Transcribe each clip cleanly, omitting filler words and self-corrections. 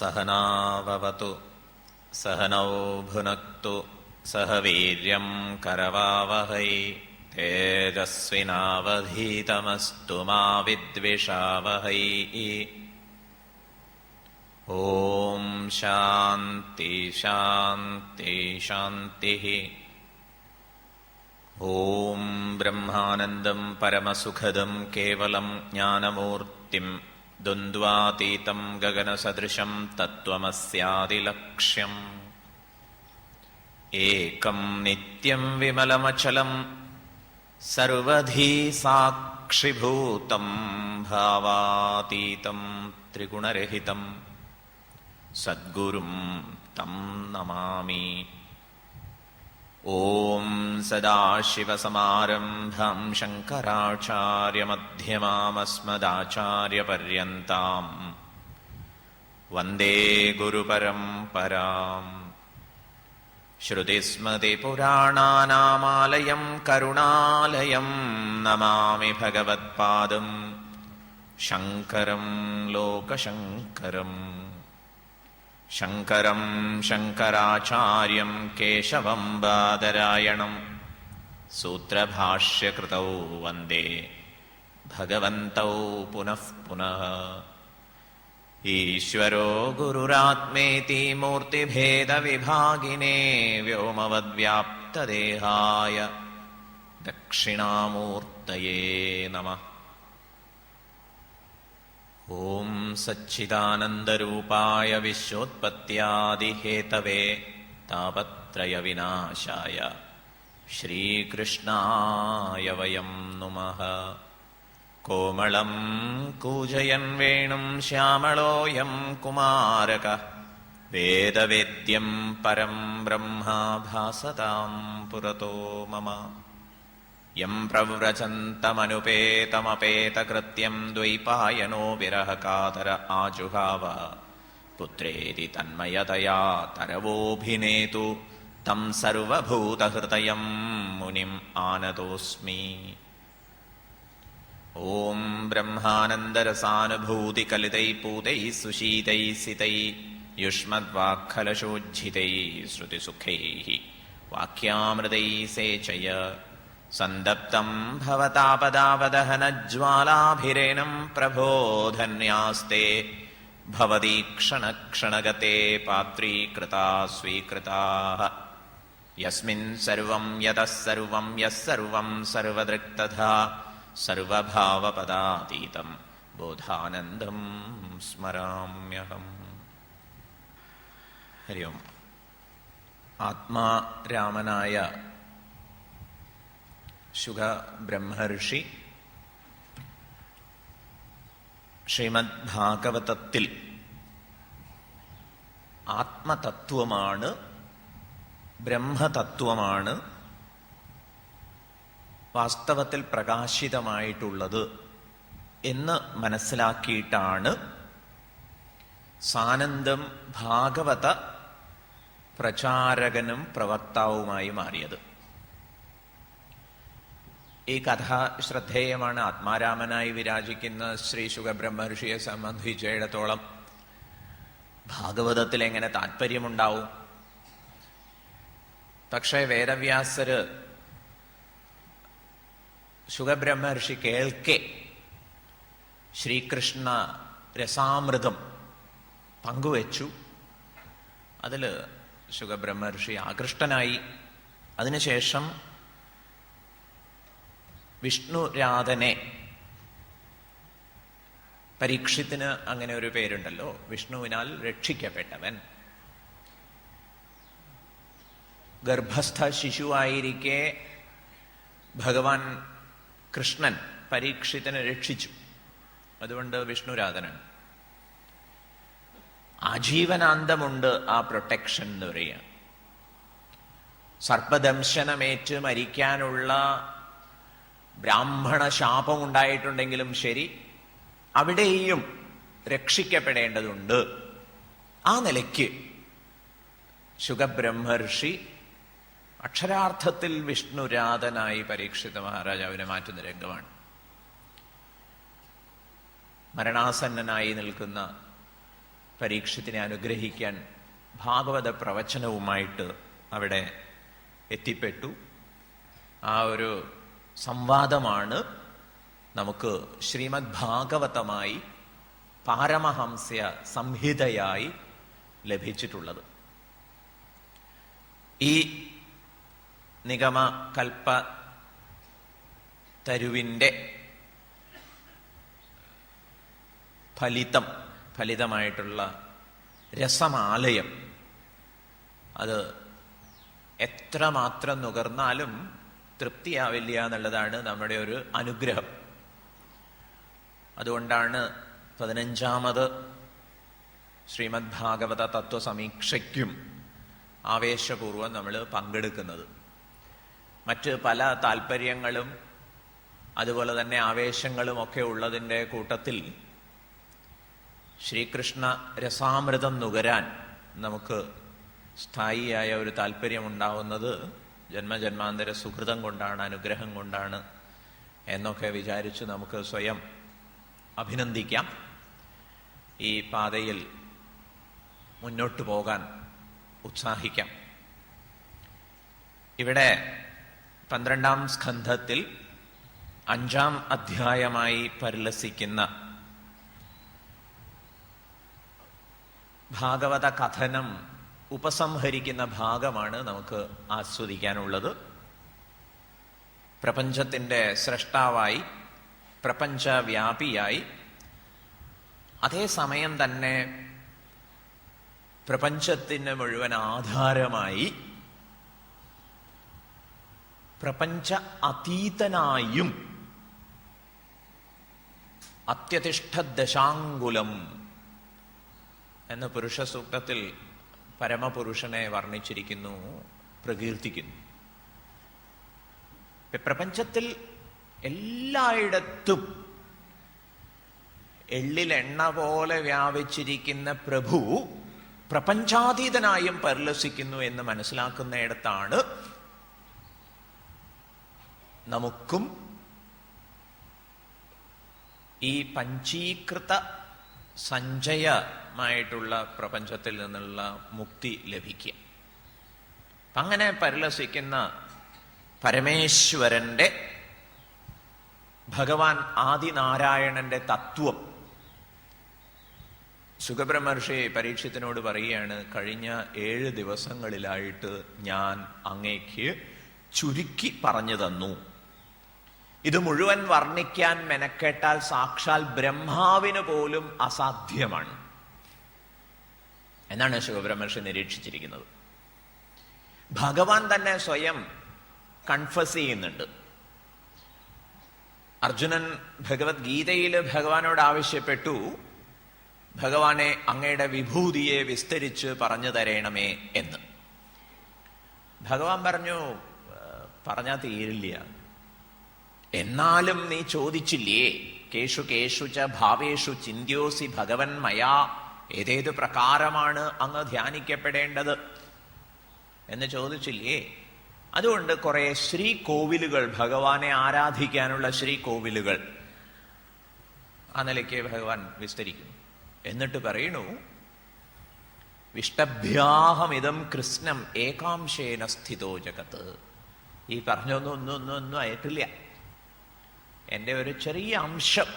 सहनाववतु सहनौ भुनक्तु सह वीर्यं करवावहै तेजस्विनावधीतमस्तु मा विद्विषावहै। ॐ शान्ति शान्ति शान्तिः। ॐ ब्रह्मानन्दं परमसुखदं केवलं ज्ञानमूर्तिं द्वन्द्वातीतं गगनसदृशं तत्त्वमस्यादिलक्ष्यम् एकं नित्यं विमलमचलं सर्वधी साक्षिभूतं भावातीतं त्रिगुणरहितं सद्गुरुं तं नमामि। ॐ सदाशिवसमारम्भां शङ्कराचार्यमध्यमामस्मदाचार्यपर्यन्तां वन्दे गुरुपरम्पराम्। श्रुतिस्मृतिपुराणानामालयं करुणालयं नमामि भगवत्पादं शङ्करं लोकशङ्करम्। शङ्करं शङ्कराचार्यं केशवं बादरायणं सूत्रभाष्यकृतौ वन्दे भगवन्तौ पुनः पुनः। ईश्वरो गुरुरात्मेति मूर्तिभेदविभागिने व्योमवद्व्याप्तदेहाय दक्षिणामूर्तये नमः। ॐ सच्चिदानन्दरूपाय विश्वोत्पत्त्यादिहेतवे तापत्रयविनाशाय श्रीकृष्णाय वयं नुमः। कोमलं कूजयन् वेणुं श्यामलोऽयं कुमारकः वेदवेद्यं परं ब्रह्मा भासतां पुरतो मम। यं प्रव्रजन्तमनुपेतमपेतकृत्यं द्वैपायनो विरहकातर आजुहाव पुत्रेति तन्मयतया तरवोऽभिनेतु तं सर्वभूतहृदयं मुनिम् आनतोऽस्मि। ॐ ब्रह्मानन्दरसानुभूतिकलितैः पूतैः सुशीतैः सितैः युष्मद्वाक्खलशोज्झितैः श्रुतिसुखैः वाक्यामृतैः सेचय सन्दप्तं भवतापदावदहनज्वालाभिरेणं प्रभो धन्यास्ते भवदीक्षणक्षणगते पात्रीकृता स्वीकृताः। यस्मिन् सर्वं यतः सर्वं यः सर्वं सर्वदृक्तथा सर्वभावपदातीतं बोधानन्दं स्मराम्यहम्। हरि ओम्। आत्मा രാമനായ ശുക ബ്രഹ്മർഷി ശ്രീമദ് ഭാഗവതത്തിൽ ആത്മതത്വമാണ്, ബ്രഹ്മതത്വമാണ്, വാസ്തവത്തിൽ പ്രകാശിതമായിട്ടുള്ളത് എന്ന് മനസ്സിലാക്കിയിട്ടാണ് സാനന്ദം ഭാഗവത പ്രചാരകനും പ്രവക്താവുമായി മാറിയത്. ഈ കഥ ശ്രദ്ധേയമാണ്. ആത്മാരാമനായി വിരാജിക്കുന്ന ശ്രീ ശുകബ്രഹ്മർഷിയെ സംബന്ധിച്ചിടത്തോളം ഭാഗവതത്തിൽ എങ്ങനെ താല്പര്യമുണ്ടാവും? പക്ഷേ വേദവ്യാസര് ശുകബ്രഹ്മർഷി കേൾക്കെ ശ്രീകൃഷ്ണ രസാമൃതം പങ്കുവച്ചു. അതിൽ ശുകബ്രഹ്മർഷി ആകൃഷ്ടനായി. അതിനുശേഷം വിഷ്ണുരാധനെ, പരീക്ഷത്തിന് അങ്ങനെ ഒരു പേരുണ്ടല്ലോ, വിഷ്ണുവിനാൽ രക്ഷിക്കപ്പെട്ടവൻ, ഗർഭസ്ഥ ശിശുവായിരിക്കെ ഭഗവാൻ കൃഷ്ണൻ പരീക്ഷത്തിനെ രക്ഷിച്ചു. അതുകൊണ്ട് വിഷ്ണുരാധനാണ്. ആജീവനാന്തമുണ്ട് ആ പ്രൊട്ടക്ഷൻ എന്ന് പറയുക. സർപ്പദംശനമേറ്റ് മരിക്കാനുള്ള ബ്രാഹ്മണ ശാപം ഉണ്ടായിട്ടുണ്ടെങ്കിലും ശരി, അവിടെയും രക്ഷിക്കപ്പെടേണ്ടതുണ്ട്. ആ നിലയ്ക്ക് ശുകബ്രഹ്മർഷി അക്ഷരാർത്ഥത്തിൽ വിഷ്ണുരാധനായി പരീക്ഷിത മഹാരാജാവിനെ മാറ്റുന്ന രംഗമാണ്. മരണാസന്നനായി നിൽക്കുന്ന പരീക്ഷത്തിനെ അനുഗ്രഹിക്കാൻ ഭാഗവത പ്രവചനവുമായിട്ട് അവിടെ എത്തിപ്പെട്ടു. ആ ഒരു സംവാദമാണ് നമുക്ക് ശ്രീമദ് ഭാഗവതമായി, പാരമഹംസ്യ സംഹിതയായി ലഭിച്ചിട്ടുള്ളത്. ഈ നിഗമ കൽപ്പ തരുവിൻ്റെ ഫലിതമായിട്ടുള്ള രസമാലയം അത് എത്രമാത്രം നുകർന്നാലും തൃപ്തിയാവില്ല എന്നുള്ളതാണ് നമ്മുടെ ഒരു അനുഗ്രഹം. അതുകൊണ്ടാണ് 15ാമത് ശ്രീമദ് ഭാഗവത തത്വസമീക്ഷയ്ക്കും ആവേശപൂർവം നമ്മൾ പങ്കെടുക്കുന്നത്. മറ്റ് പല താല്പര്യങ്ങളും അതുപോലെ തന്നെ ആവേശങ്ങളും ഒക്കെ ഉള്ളതിൻ്റെ കൂട്ടത്തിൽ ശ്രീകൃഷ്ണ രസാമൃതം നുകരാൻ നമുക്ക് സ്ഥായിയായ ഒരു താല്പര്യമുണ്ടാവുന്നത് ജന്മജന്മാന്തര സുഹൃതം കൊണ്ടാണ്, അനുഗ്രഹം കൊണ്ടാണ് എന്നൊക്കെ വിചാരിച്ച് നമുക്ക് സ്വയം അഭിനന്ദിക്കാം. ഈ പാതയിൽ മുന്നോട്ടു പോകാൻ ഉത്സാഹിക്കാം. ഇവിടെ 12ാം സ്കന്ധത്തിൽ 5ാം അധ്യായമായി പരിലസിക്കുന്ന ഭാഗവത കഥനം ഉപസംഹരിക്കുന്ന ഭാഗമാണ് നമുക്ക് ആസ്വദിക്കാനുള്ളത്. പ്രപഞ്ചത്തിൻ്റെ സ്രഷ്ടാവായി, പ്രപഞ്ചവ്യാപിയായി, അതേസമയം തന്നെ പ്രപഞ്ചത്തിന് മുഴുവൻ ആധാരമായി, പ്രപഞ്ച അതീതനായും അത്യതിഷ്ഠദശാങ്കുലം എന്ന പുരുഷ സൂക്തത്തിൽ പരമപുരുഷനെ വർണ്ണിച്ചിരിക്കുന്നു, പ്രകീർത്തിക്കുന്നു. പ്രപഞ്ചത്തിൽ എല്ലായിടത്തും എള്ളിലെണ്ണ പോലെ വ്യാപിച്ചിരിക്കുന്ന പ്രഭു പ്രപഞ്ചാതീതനായും പരിലസിക്കുന്നു എന്ന് മനസ്സിലാക്കുന്നിടത്താണ് നമുക്കും ഈ പഞ്ചീകൃത സഞ്ചയമായിട്ടുള്ള പ്രപഞ്ചത്തിൽ നിന്നുള്ള മുക്തി ലഭിക്കുക. അങ്ങനെ പരിലസിക്കുന്ന പരമേശ്വരന്റെ, ഭഗവാൻ ആദിനാരായണന്റെ തത്വം ശുകബ്രഹ്മർഷി പരീക്ഷത്തിനോട് പറയുകയാണ്, കഴിഞ്ഞ 7 ദിവസങ്ങളിലായിട്ട് ഞാൻ അങ്ങേക്ക് ചുരുക്കി പറഞ്ഞു തന്നു. ഇത് മുഴുവൻ വർണ്ണിക്കാൻ മെനക്കെട്ടാൽ സാക്ഷാൽ ബ്രഹ്മാവിന് പോലും അസാധ്യമാണ് എന്നാണ് ശുകബ്രഹ്മർഷി നിരീക്ഷിച്ചിരിക്കുന്നത്. ഭഗവാൻ തന്നെ സ്വയം കൺഫസ് ചെയ്യുന്നുണ്ട്. അർജുനൻ ഭഗവത്ഗീതയിൽ ഭഗവാനോട് ആവശ്യപ്പെട്ടു, ഭഗവാനെ അങ്ങയുടെ വിഭൂതിയെ വിസ്തരിച്ച് പറഞ്ഞു തരണമേ എന്ന്. ഭഗവാൻ പറഞ്ഞു, പറഞ്ഞാൽ തീരില്ല, എന്നാലും നീ ചോദിച്ചില്ലേ, കേഷു കേഷു ച ഭാവേഷു ചിന്യോസി ഭഗവൻ മയാ, ഏതേത് പ്രകാരമാണ് അങ്ങ് ധ്യാനിക്കപ്പെടേണ്ടത് എന്ന് ചോദിച്ചില്ലേ. അതുകൊണ്ട് കുറെ ശ്രീകോവിലുകൾ, ഭഗവാനെ ആരാധിക്കാനുള്ള ശ്രീകോവിലുകൾ ആ നിലയ്ക്ക് ഭഗവാൻ വിസ്തരിക്കുന്നു. എന്നിട്ട് പറയണു, വിഷ്ടഭ്യാഹമിതം കൃഷ്ണം ഏകാംശേന സ്ഥിതോ ജഗത്ത്. ഈ പറഞ്ഞൊന്നും ആയിട്ടില്ല, എൻ്റെ ഒരു ചെറിയ അംശം,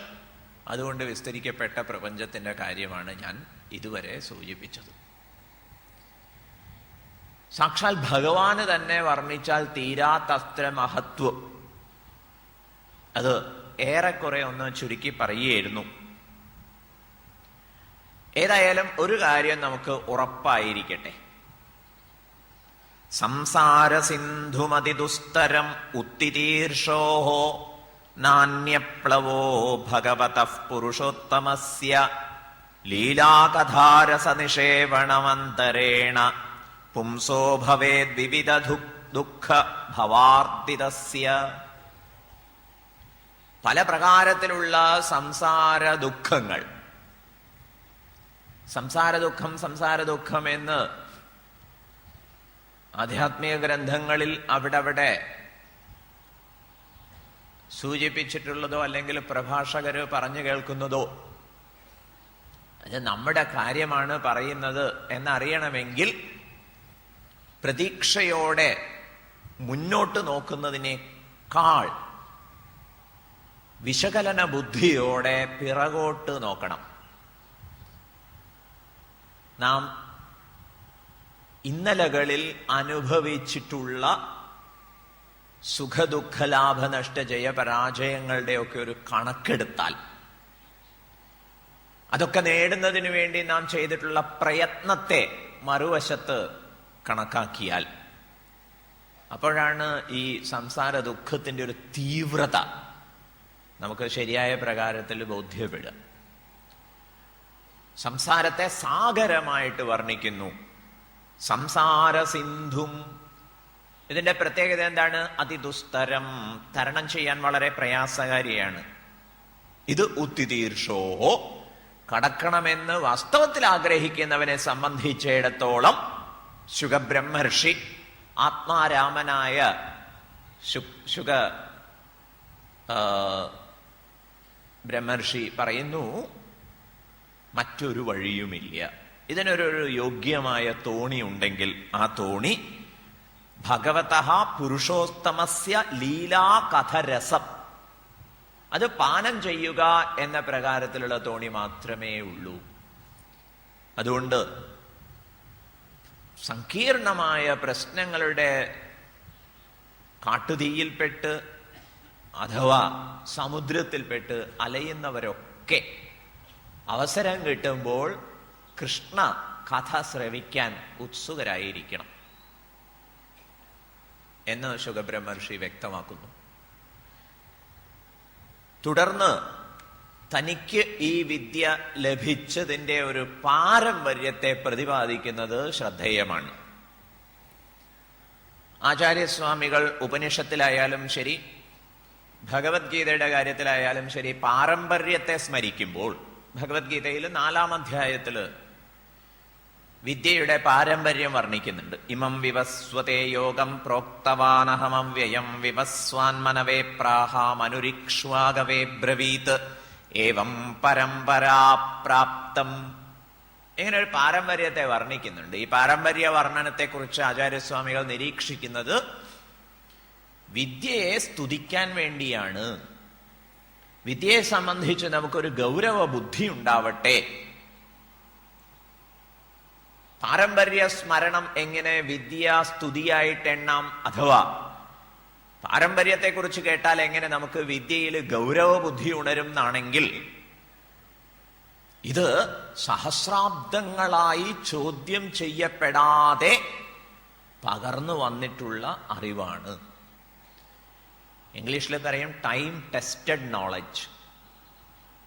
അതുകൊണ്ട് വിസ്തരിക്കപ്പെട്ട പ്രപഞ്ചത്തിന്റെ കാര്യമാണ് ഞാൻ ഇതുവരെ സൂചിപ്പിച്ചത്. സാക്ഷാൽ ഭഗവാന് തന്നെ വർണ്ണിച്ചാൽ തീരാത്തത്ര മഹത്വം. അത് ഏറെക്കുറെ ഒന്ന് ചുരുക്കി പറയുകയായിരുന്നു. ഏതായാലും ഒരു കാര്യം നമുക്ക് ഉറപ്പായിരിക്കട്ടെ, സംസാര സിന്ധുമതിദുസ്തരം ഉത്തിതീർഷോഹോ നാന്യപ്ലവോ ഭഗവതഃ പുരുഷോത്തമസ്യ ലീലാകഥാരസനിഷേവണമന്തരേണ പുംസോ ഭവേദ് വിവിധ ദുഃഖ ഭവാർദിതസ്യ. പല പ്രകാരത്തിലുള്ള സംസാര ദുഃഖങ്ങൾ, സംസാര ദുഃഖം എന്ന് ആധ്യാത്മിക ഗ്രന്ഥങ്ങളിൽ അവിടെ സൂചിപ്പിച്ചിട്ടുള്ളതോ അല്ലെങ്കിൽ പ്രഭാഷകര് പറഞ്ഞു കേൾക്കുന്നതോ അത് നമ്മുടെ കാര്യമാണ് പറയുന്നത് എന്നറിയണമെങ്കിൽ പ്രതീക്ഷയോടെ മുന്നോട്ട് നോക്കുന്നതിനേക്കാൾ വിശകലന ബുദ്ധിയോടെ പിറകോട്ട് നോക്കണം. നാം ഇന്നലകളിൽ അനുഭവിച്ചിട്ടുള്ള സുഖദുഃഖലാഭനഷ്ട ജയപരാജയങ്ങളുടെയൊക്കെ ഒരു കണക്കെടുത്താൽ, അതൊക്കെ നേടുന്നതിന് വേണ്ടി നാം ചെയ്തിട്ടുള്ള പ്രയത്നത്തെ മറുവശത്ത് കണക്കാക്കിയാൽ, അപ്പോഴാണ് ഈ സംസാര ദുഃഖത്തിന്റെ ഒരു തീവ്രത നമുക്ക് ശരിയായ പ്രകാരത്തിൽ ബോധ്യപ്പെടുക. സംസാരത്തെ സാഗരമായിട്ട് വർണ്ണിക്കുന്നു. സംസാര സിന്ധും, ഇതിന്റെ പ്രത്യേകത എന്താണ്? അതിദുസ്തരം, തരണം ചെയ്യാൻ വളരെ പ്രയാസകാരിയാണ്. ഇത് ഉത്തിതീർഷോ, കടക്കണമെന്ന് വാസ്തവത്തിൽ ആഗ്രഹിക്കുന്നവനെ സംബന്ധിച്ചിടത്തോളം ശുകബ്രഹ്മർഷി, ആത്മാരാമനായ ശുക ബ്രഹ്മർഷി പറയുന്നു, മറ്റൊരു വഴിയുമില്ല. ഇതിനൊരു യോഗ്യമായ തോണി ഉണ്ടെങ്കിൽ ആ തോണി ഭഗവതഃ പുരുഷോത്തമസ്യ ലീലാ കഥരസം, അത് പാനം ചെയ്യുക എന്ന പ്രകാരത്തിലുള്ള തോണി മാത്രമേ ഉള്ളൂ. അതുകൊണ്ട് സങ്കീർണമായ പ്രശ്നങ്ങളുടെ കാട്ടുതീയിൽപ്പെട്ട് അഥവാ സമുദ്രത്തിൽപ്പെട്ട് അലയുന്നവരൊക്കെ അവസരം കിട്ടുമ്പോൾ കൃഷ്ണ കഥ ശ്രവിക്കാൻ ഉത്സുകരായിരിക്കണം എന്ന് ശുകബ്രഹ്മർഷി വ്യക്തമാക്കുന്നു. തുടർന്ന് തനിക്ക് ഈ വിദ്യ ലഭിച്ചതിന്റെ ഒരു പാരമ്പര്യത്തെ പ്രതിപാദിക്കുന്നത് ശ്രദ്ധേയമാണ്. ആചാര്യസ്വാമികൾ ഉപനിഷത്തിലായാലും ശരി, ഭഗവത്ഗീതയുടെ കാര്യത്തിലായാലും ശരി, പാരമ്പര്യത്തെ സ്മരിക്കുമ്പോൾ ഭഗവത്ഗീതയിൽ 4-ാം അധ്യായത്തില് വിദ്യയുടെ പാരമ്പര്യം വർണ്ണിക്കുന്നുണ്ട്. ഇമം വിവസ്വതേ യോഗം പ്രോക്തവാനഹമവ്യയം വിവസ്വാൻമനവേ പ്രാഹാമനുരിക്ഷ്വാഗവേ ബ്രവീത് ഏവം പരമ്പരാപ്രാപ്തം. ഇങ്ങനെ ഒരു പാരമ്പര്യത്തെ വർണ്ണിക്കുന്നുണ്ട്. ഈ പാരമ്പര്യ വർണ്ണനത്തെക്കുറിച്ച് ആചാര്യസ്വാമികൾ നിരീക്ഷിക്കുന്നത് വിദ്യയെ സ്തുതിക്കാൻ വേണ്ടിയാണ്. വിദ്യയെ സംബന്ധിച്ച് നമുക്കൊരു ഗൗരവ ബുദ്ധി ഉണ്ടാവട്ടെ. പാരമ്പര്യ സ്മരണം എങ്ങനെ വിദ്യാസ്തുതിയായിട്ട് എണ്ണാം, അഥവാ പാരമ്പര്യത്തെക്കുറിച്ച് കേട്ടാൽ എങ്ങനെ നമുക്ക് വിദ്യയിൽ ഗൗരവ ബുദ്ധി ഉണരും എന്നാണെങ്കിൽ, ഇത് സഹസ്രാബ്ദങ്ങളായി ചോദ്യം ചെയ്യപ്പെടാതെ പകർന്നു വന്നിട്ടുള്ള അറിവാണ്. ഇംഗ്ലീഷിൽ പറയും ടൈം ടെസ്റ്റഡ് നോളജ്.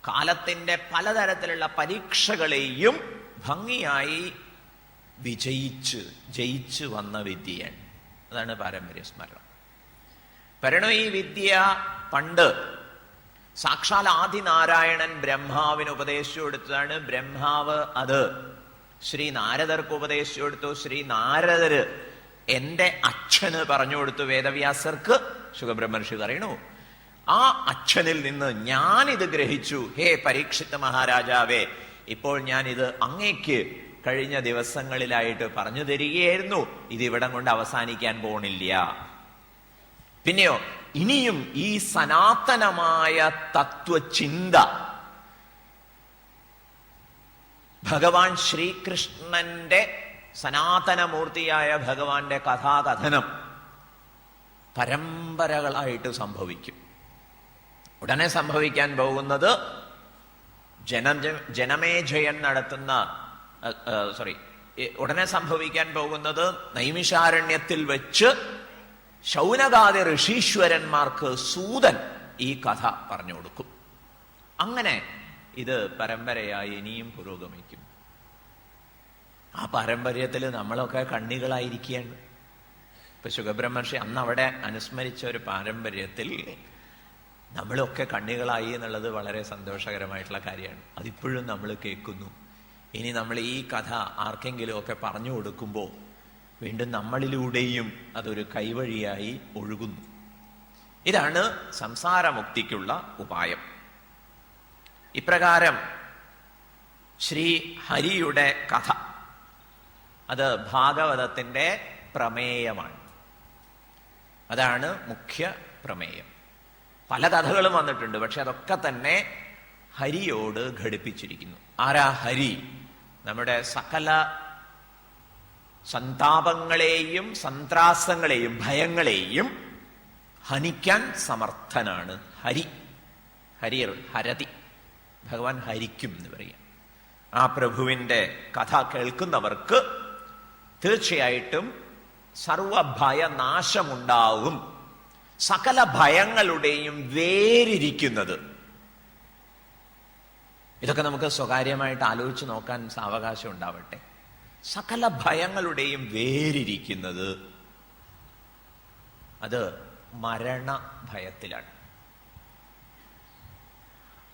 കാലത്തിന്റെ പലതരത്തിലുള്ള പരീക്ഷകളെയും ഭംഗിയായി ജയിച്ചു വന്ന വിദ്യയാണ്. അതാണ് പാരമ്പര്യ സ്മരണം. പറയണു, ഈ വിദ്യ പണ്ട് സാക്ഷാൽ ആദിനാരായണൻ ബ്രഹ്മാവിന് ഉപദേശിച്ചു കൊടുത്തതാണ്. ബ്രഹ്മാവ് അത് ശ്രീ നാരദർക്ക് ഉപദേശിച്ചു കൊടുത്തു. ശ്രീ നാരദര് എന്റെ അച്ഛന് പറഞ്ഞു കൊടുത്തു വേദവ്യാസർക്ക്. ശുകബ്രഹ്മർഷി പറയണു, ആ അച്ഛനിൽ നിന്ന് ഞാനിത് ഗ്രഹിച്ചു. ഹേ പരീക്ഷിത് മഹാരാജാവേ, ഇപ്പോൾ ഞാൻ ഇത് അങ്ങേക്ക് കഴിഞ്ഞ ദിവസങ്ങളിലായിട്ട് പറഞ്ഞു തരികയായിരുന്നു. ഇതിവിടം കൊണ്ട് അവസാനിക്കാൻ പോണില്ല. പിന്നെയോ ഇനിയും ഈ സനാതനമായ തത്വചിന്ത ഭഗവാൻ ശ്രീകൃഷ്ണന്റെ സനാതനമൂർത്തിയായ ഭഗവാന്റെ കഥാകഥനം പരമ്പരകളായിട്ട് സംഭവിക്കും. ഉടനെ സംഭവിക്കാൻ പോകുന്നത് ജനമേജയൻ നടത്തുന്ന ഉടനെ സംഭവിക്കാൻ പോകുന്നത് നൈമിഷാരണ്യത്തിൽ വെച്ച് ശൗനകാദി ഋഷീശ്വരന്മാർക്ക് സൂതൻ ഈ കഥ പറഞ്ഞു കൊടുക്കും. അങ്ങനെ ഇത് പരമ്പരയായി ഇനിയും പുരോഗമിക്കും. ആ പാരമ്പര്യത്തിൽ നമ്മളൊക്കെ കണ്ണികളായിരിക്കുകയാണ്. ഇപ്പൊ ശുകബ്രഹ്മർഷി അന്ന് അവിടെ അനുസ്മരിച്ച ഒരു പാരമ്പര്യത്തിൽ നമ്മളൊക്കെ കണ്ണികളായി എന്നുള്ളത് വളരെ സന്തോഷകരമായിട്ടുള്ള കാര്യമാണ്. അതിപ്പോഴും നമ്മൾ കേൾക്കുന്നു. ഇനി നമ്മൾ ഈ കഥ ആർക്കെങ്കിലും ഒക്കെ പറഞ്ഞു കൊടുക്കുമ്പോൾ വീണ്ടും നമ്മളിലൂടെയും അതൊരു കൈവഴിയായി ഒഴുകുന്നു. ഇതാണ് സംസാരമുക്തിക്കുള്ള ഉപായം. ഇപ്രകാരം ശ്രീ ഹരിയുടെ കഥ അത് ഭാഗവതത്തിന്റെ പ്രമേയമാണ്. അതാണ് മുഖ്യ പ്രമേയം. പല കഥകളും വന്നിട്ടുണ്ട്, പക്ഷെ അതൊക്കെ തന്നെ ഹരിയോട് ഘടിപ്പിച്ചിരിക്കുന്നു. ആരാ ഹരി? നമ്മുടെ സകല സന്താപങ്ങളെയും സന്ത്രാസങ്ങളെയും ഭയങ്ങളെയും ഹനിക്കാൻ സമർത്ഥനാണ് ഹരി. ഹരിർ ഹരതി, ഭഗവാൻ ഹരിക്കും എന്ന് പറയാം. ആ പ്രഭുവിന്റെ കഥ കേൾക്കുന്നവർക്ക് തീർച്ചയായിട്ടും സർവഭയനാശമുണ്ടാവും. സകല ഭയങ്ങളുടെയും വേരിരിക്കുന്നത്, ഇതൊക്കെ നമുക്ക് സ്വകാര്യമായിട്ട് ആലോചിച്ച് നോക്കാൻ സാവകാശം ഉണ്ടാവട്ടെ. സകല ഭയങ്ങളുടെയും വേരിരിക്കുന്നത് അത് മരണഭയത്തിലാണ്.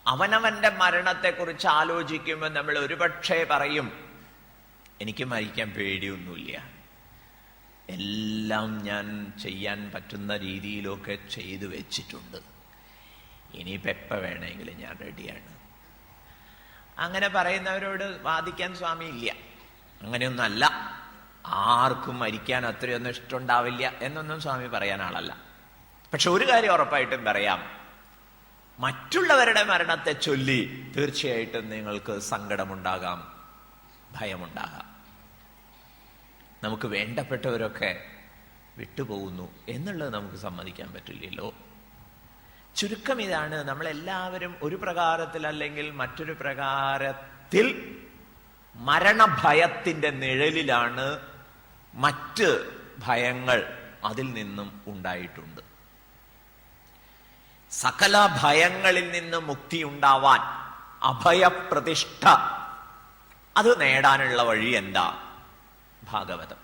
അവനവന്റെ മരണത്തെക്കുറിച്ച് ആലോചിക്കുമ്പോൾ നമ്മൾ ഒരുപക്ഷെ പറയും, എനിക്ക് മരിക്കാൻ പേടിയൊന്നുമില്ല, എല്ലാം ഞാൻ ചെയ്യാൻ പറ്റുന്ന രീതിയിലൊക്കെ ചെയ്തു വെച്ചിട്ടുണ്ട്, ഇനിയിപ്പോൾ എപ്പോൾ വേണമെങ്കിലും ഞാൻ റെഡിയാണ്. അങ്ങനെ പറയുന്നവരോട് വാദിക്കാൻ സ്വാമി ഇല്ല. അങ്ങനെയൊന്നല്ല, ആർക്കും മരിക്കാൻ അത്രയൊന്നും ഇഷ്ടമുണ്ടാവില്ല എന്നൊന്നും സ്വാമി പറയാൻ ആളല്ല. പക്ഷെ ഒരു കാര്യം ഉറപ്പായിട്ടും പറയാം, മറ്റുള്ളവരുടെ മരണത്തെ ചൊല്ലി തീർച്ചയായിട്ടും നിങ്ങൾക്ക് സങ്കടമുണ്ടാകാം, ഭയമുണ്ടാകാം. നമുക്ക് വേണ്ടപ്പെട്ടവരൊക്കെ വിട്ടുപോകുന്നു എന്നുള്ളത് നമുക്ക് സമ്മതിക്കാൻ പറ്റില്ലല്ലോ. ചുരുക്കം ഇതാണ്, നമ്മളെല്ലാവരും ഒരു പ്രകാരത്തിൽ അല്ലെങ്കിൽ മറ്റൊരു പ്രകാരത്തിൽ മരണഭയത്തിന്റെ നിഴലിലാണ്. മറ്റ് ഭയങ്ങൾ അതിൽ നിന്നും ഉണ്ടായിട്ടുണ്ട്. സകല ഭയങ്ങളിൽ നിന്ന് മുക്തി ഉണ്ടാവാൻ അഭയപ്രതിഷ്ഠ അത് നേടാനുള്ള വഴി എന്താ? ഭാഗവതം.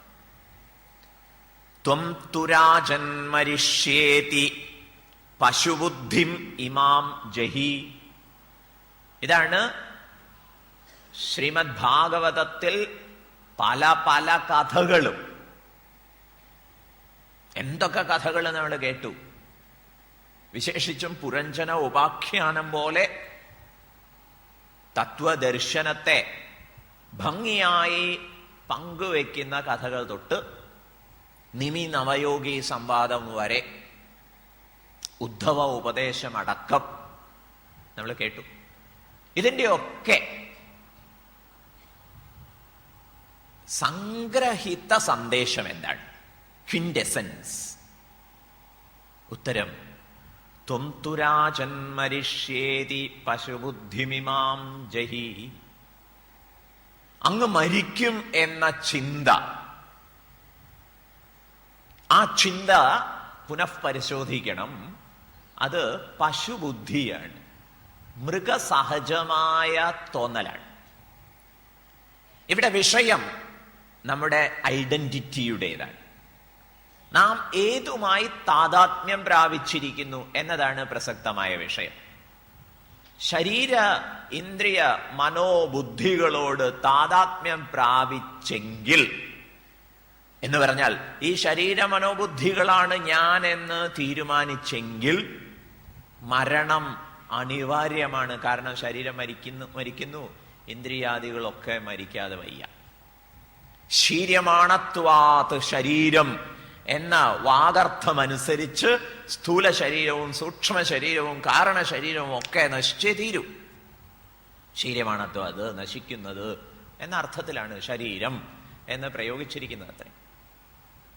ത്വം തുരാജന്മരിഷ്യേതി പശുബുദ്ധിം ഇമാം ജഹി. ഇതാണ് ശ്രീമദ് ഭാഗവതത്തിൽ പല പല കഥകളും. എന്തൊക്കെ കഥകൾ നമ്മൾ കേട്ടു. വിശേഷിച്ചും പുരഞ്ജന ഉപാഖ്യാനം പോലെ തത്വദർശനത്തെ ഭംഗിയായി പങ്കുവെക്കുന്ന കഥകൾ തൊട്ട് നിമി നവയോഗി സംവാദം വരെ ഉദ്ധവ ഉപദേശമടക്കം നമ്മൾ കേട്ടു. ഇതിൻ്റെയൊക്കെ സംഗ്രഹിത സന്ദേശം എന്താണ്? ക്വിൻറ്റെസൻസ്. ഉത്തരം, ത്വം തുരാജന്മരിഷ്യേതി പശുബുദ്ധിമിമാം ജഹി. അങ്ങ് മരിക്കും എന്ന ചിന്ത, ആ ചിന്ത പുനഃപരിശോധിക്കണം. അത് പശുബുദ്ധിയാണ്, മൃഗസഹജമായ തോന്നലാണ്. ഇവിടെ വിഷയം നമ്മുടെ ഐഡന്റിറ്റിയുടേതാണ്. നാം ഏതുമായി താദാത്മ്യം പ്രാപിച്ചിരിക്കുന്നു എന്നതാണ് പ്രസക്തമായ വിഷയം. ശരീര ഇന്ദ്രിയ മനോബുദ്ധികളോട് താദാത്മ്യം പ്രാപിച്ചെങ്കിൽ എന്ന് പറഞ്ഞാൽ ഈ ശരീര മനോബുദ്ധികളാണ് ഞാൻ എന്ന് തീരുമാനിച്ചെങ്കിൽ മരണം അനിവാര്യമാണ്. കാരണം ശരീരം മരിക്കുന്നു, ഇന്ദ്രിയാദികളൊക്കെ മരിക്കാതെ വയ്യ. ശീര്യമാണത്വാത് ശരീരം എന്ന വാഗർത്ഥമനുസരിച്ച് സ്ഥൂല ശരീരവും സൂക്ഷ്മ ശരീരവും കാരണ ശരീരവും ഒക്കെ നശിച്ചേ തീരൂ. ശീര്യമാണത്വം, അത് നശിക്കുന്നത് എന്ന അർത്ഥത്തിലാണ് ശരീരം എന്ന് പ്രയോഗിച്ചിരിക്കുന്നത്. അത്രയും.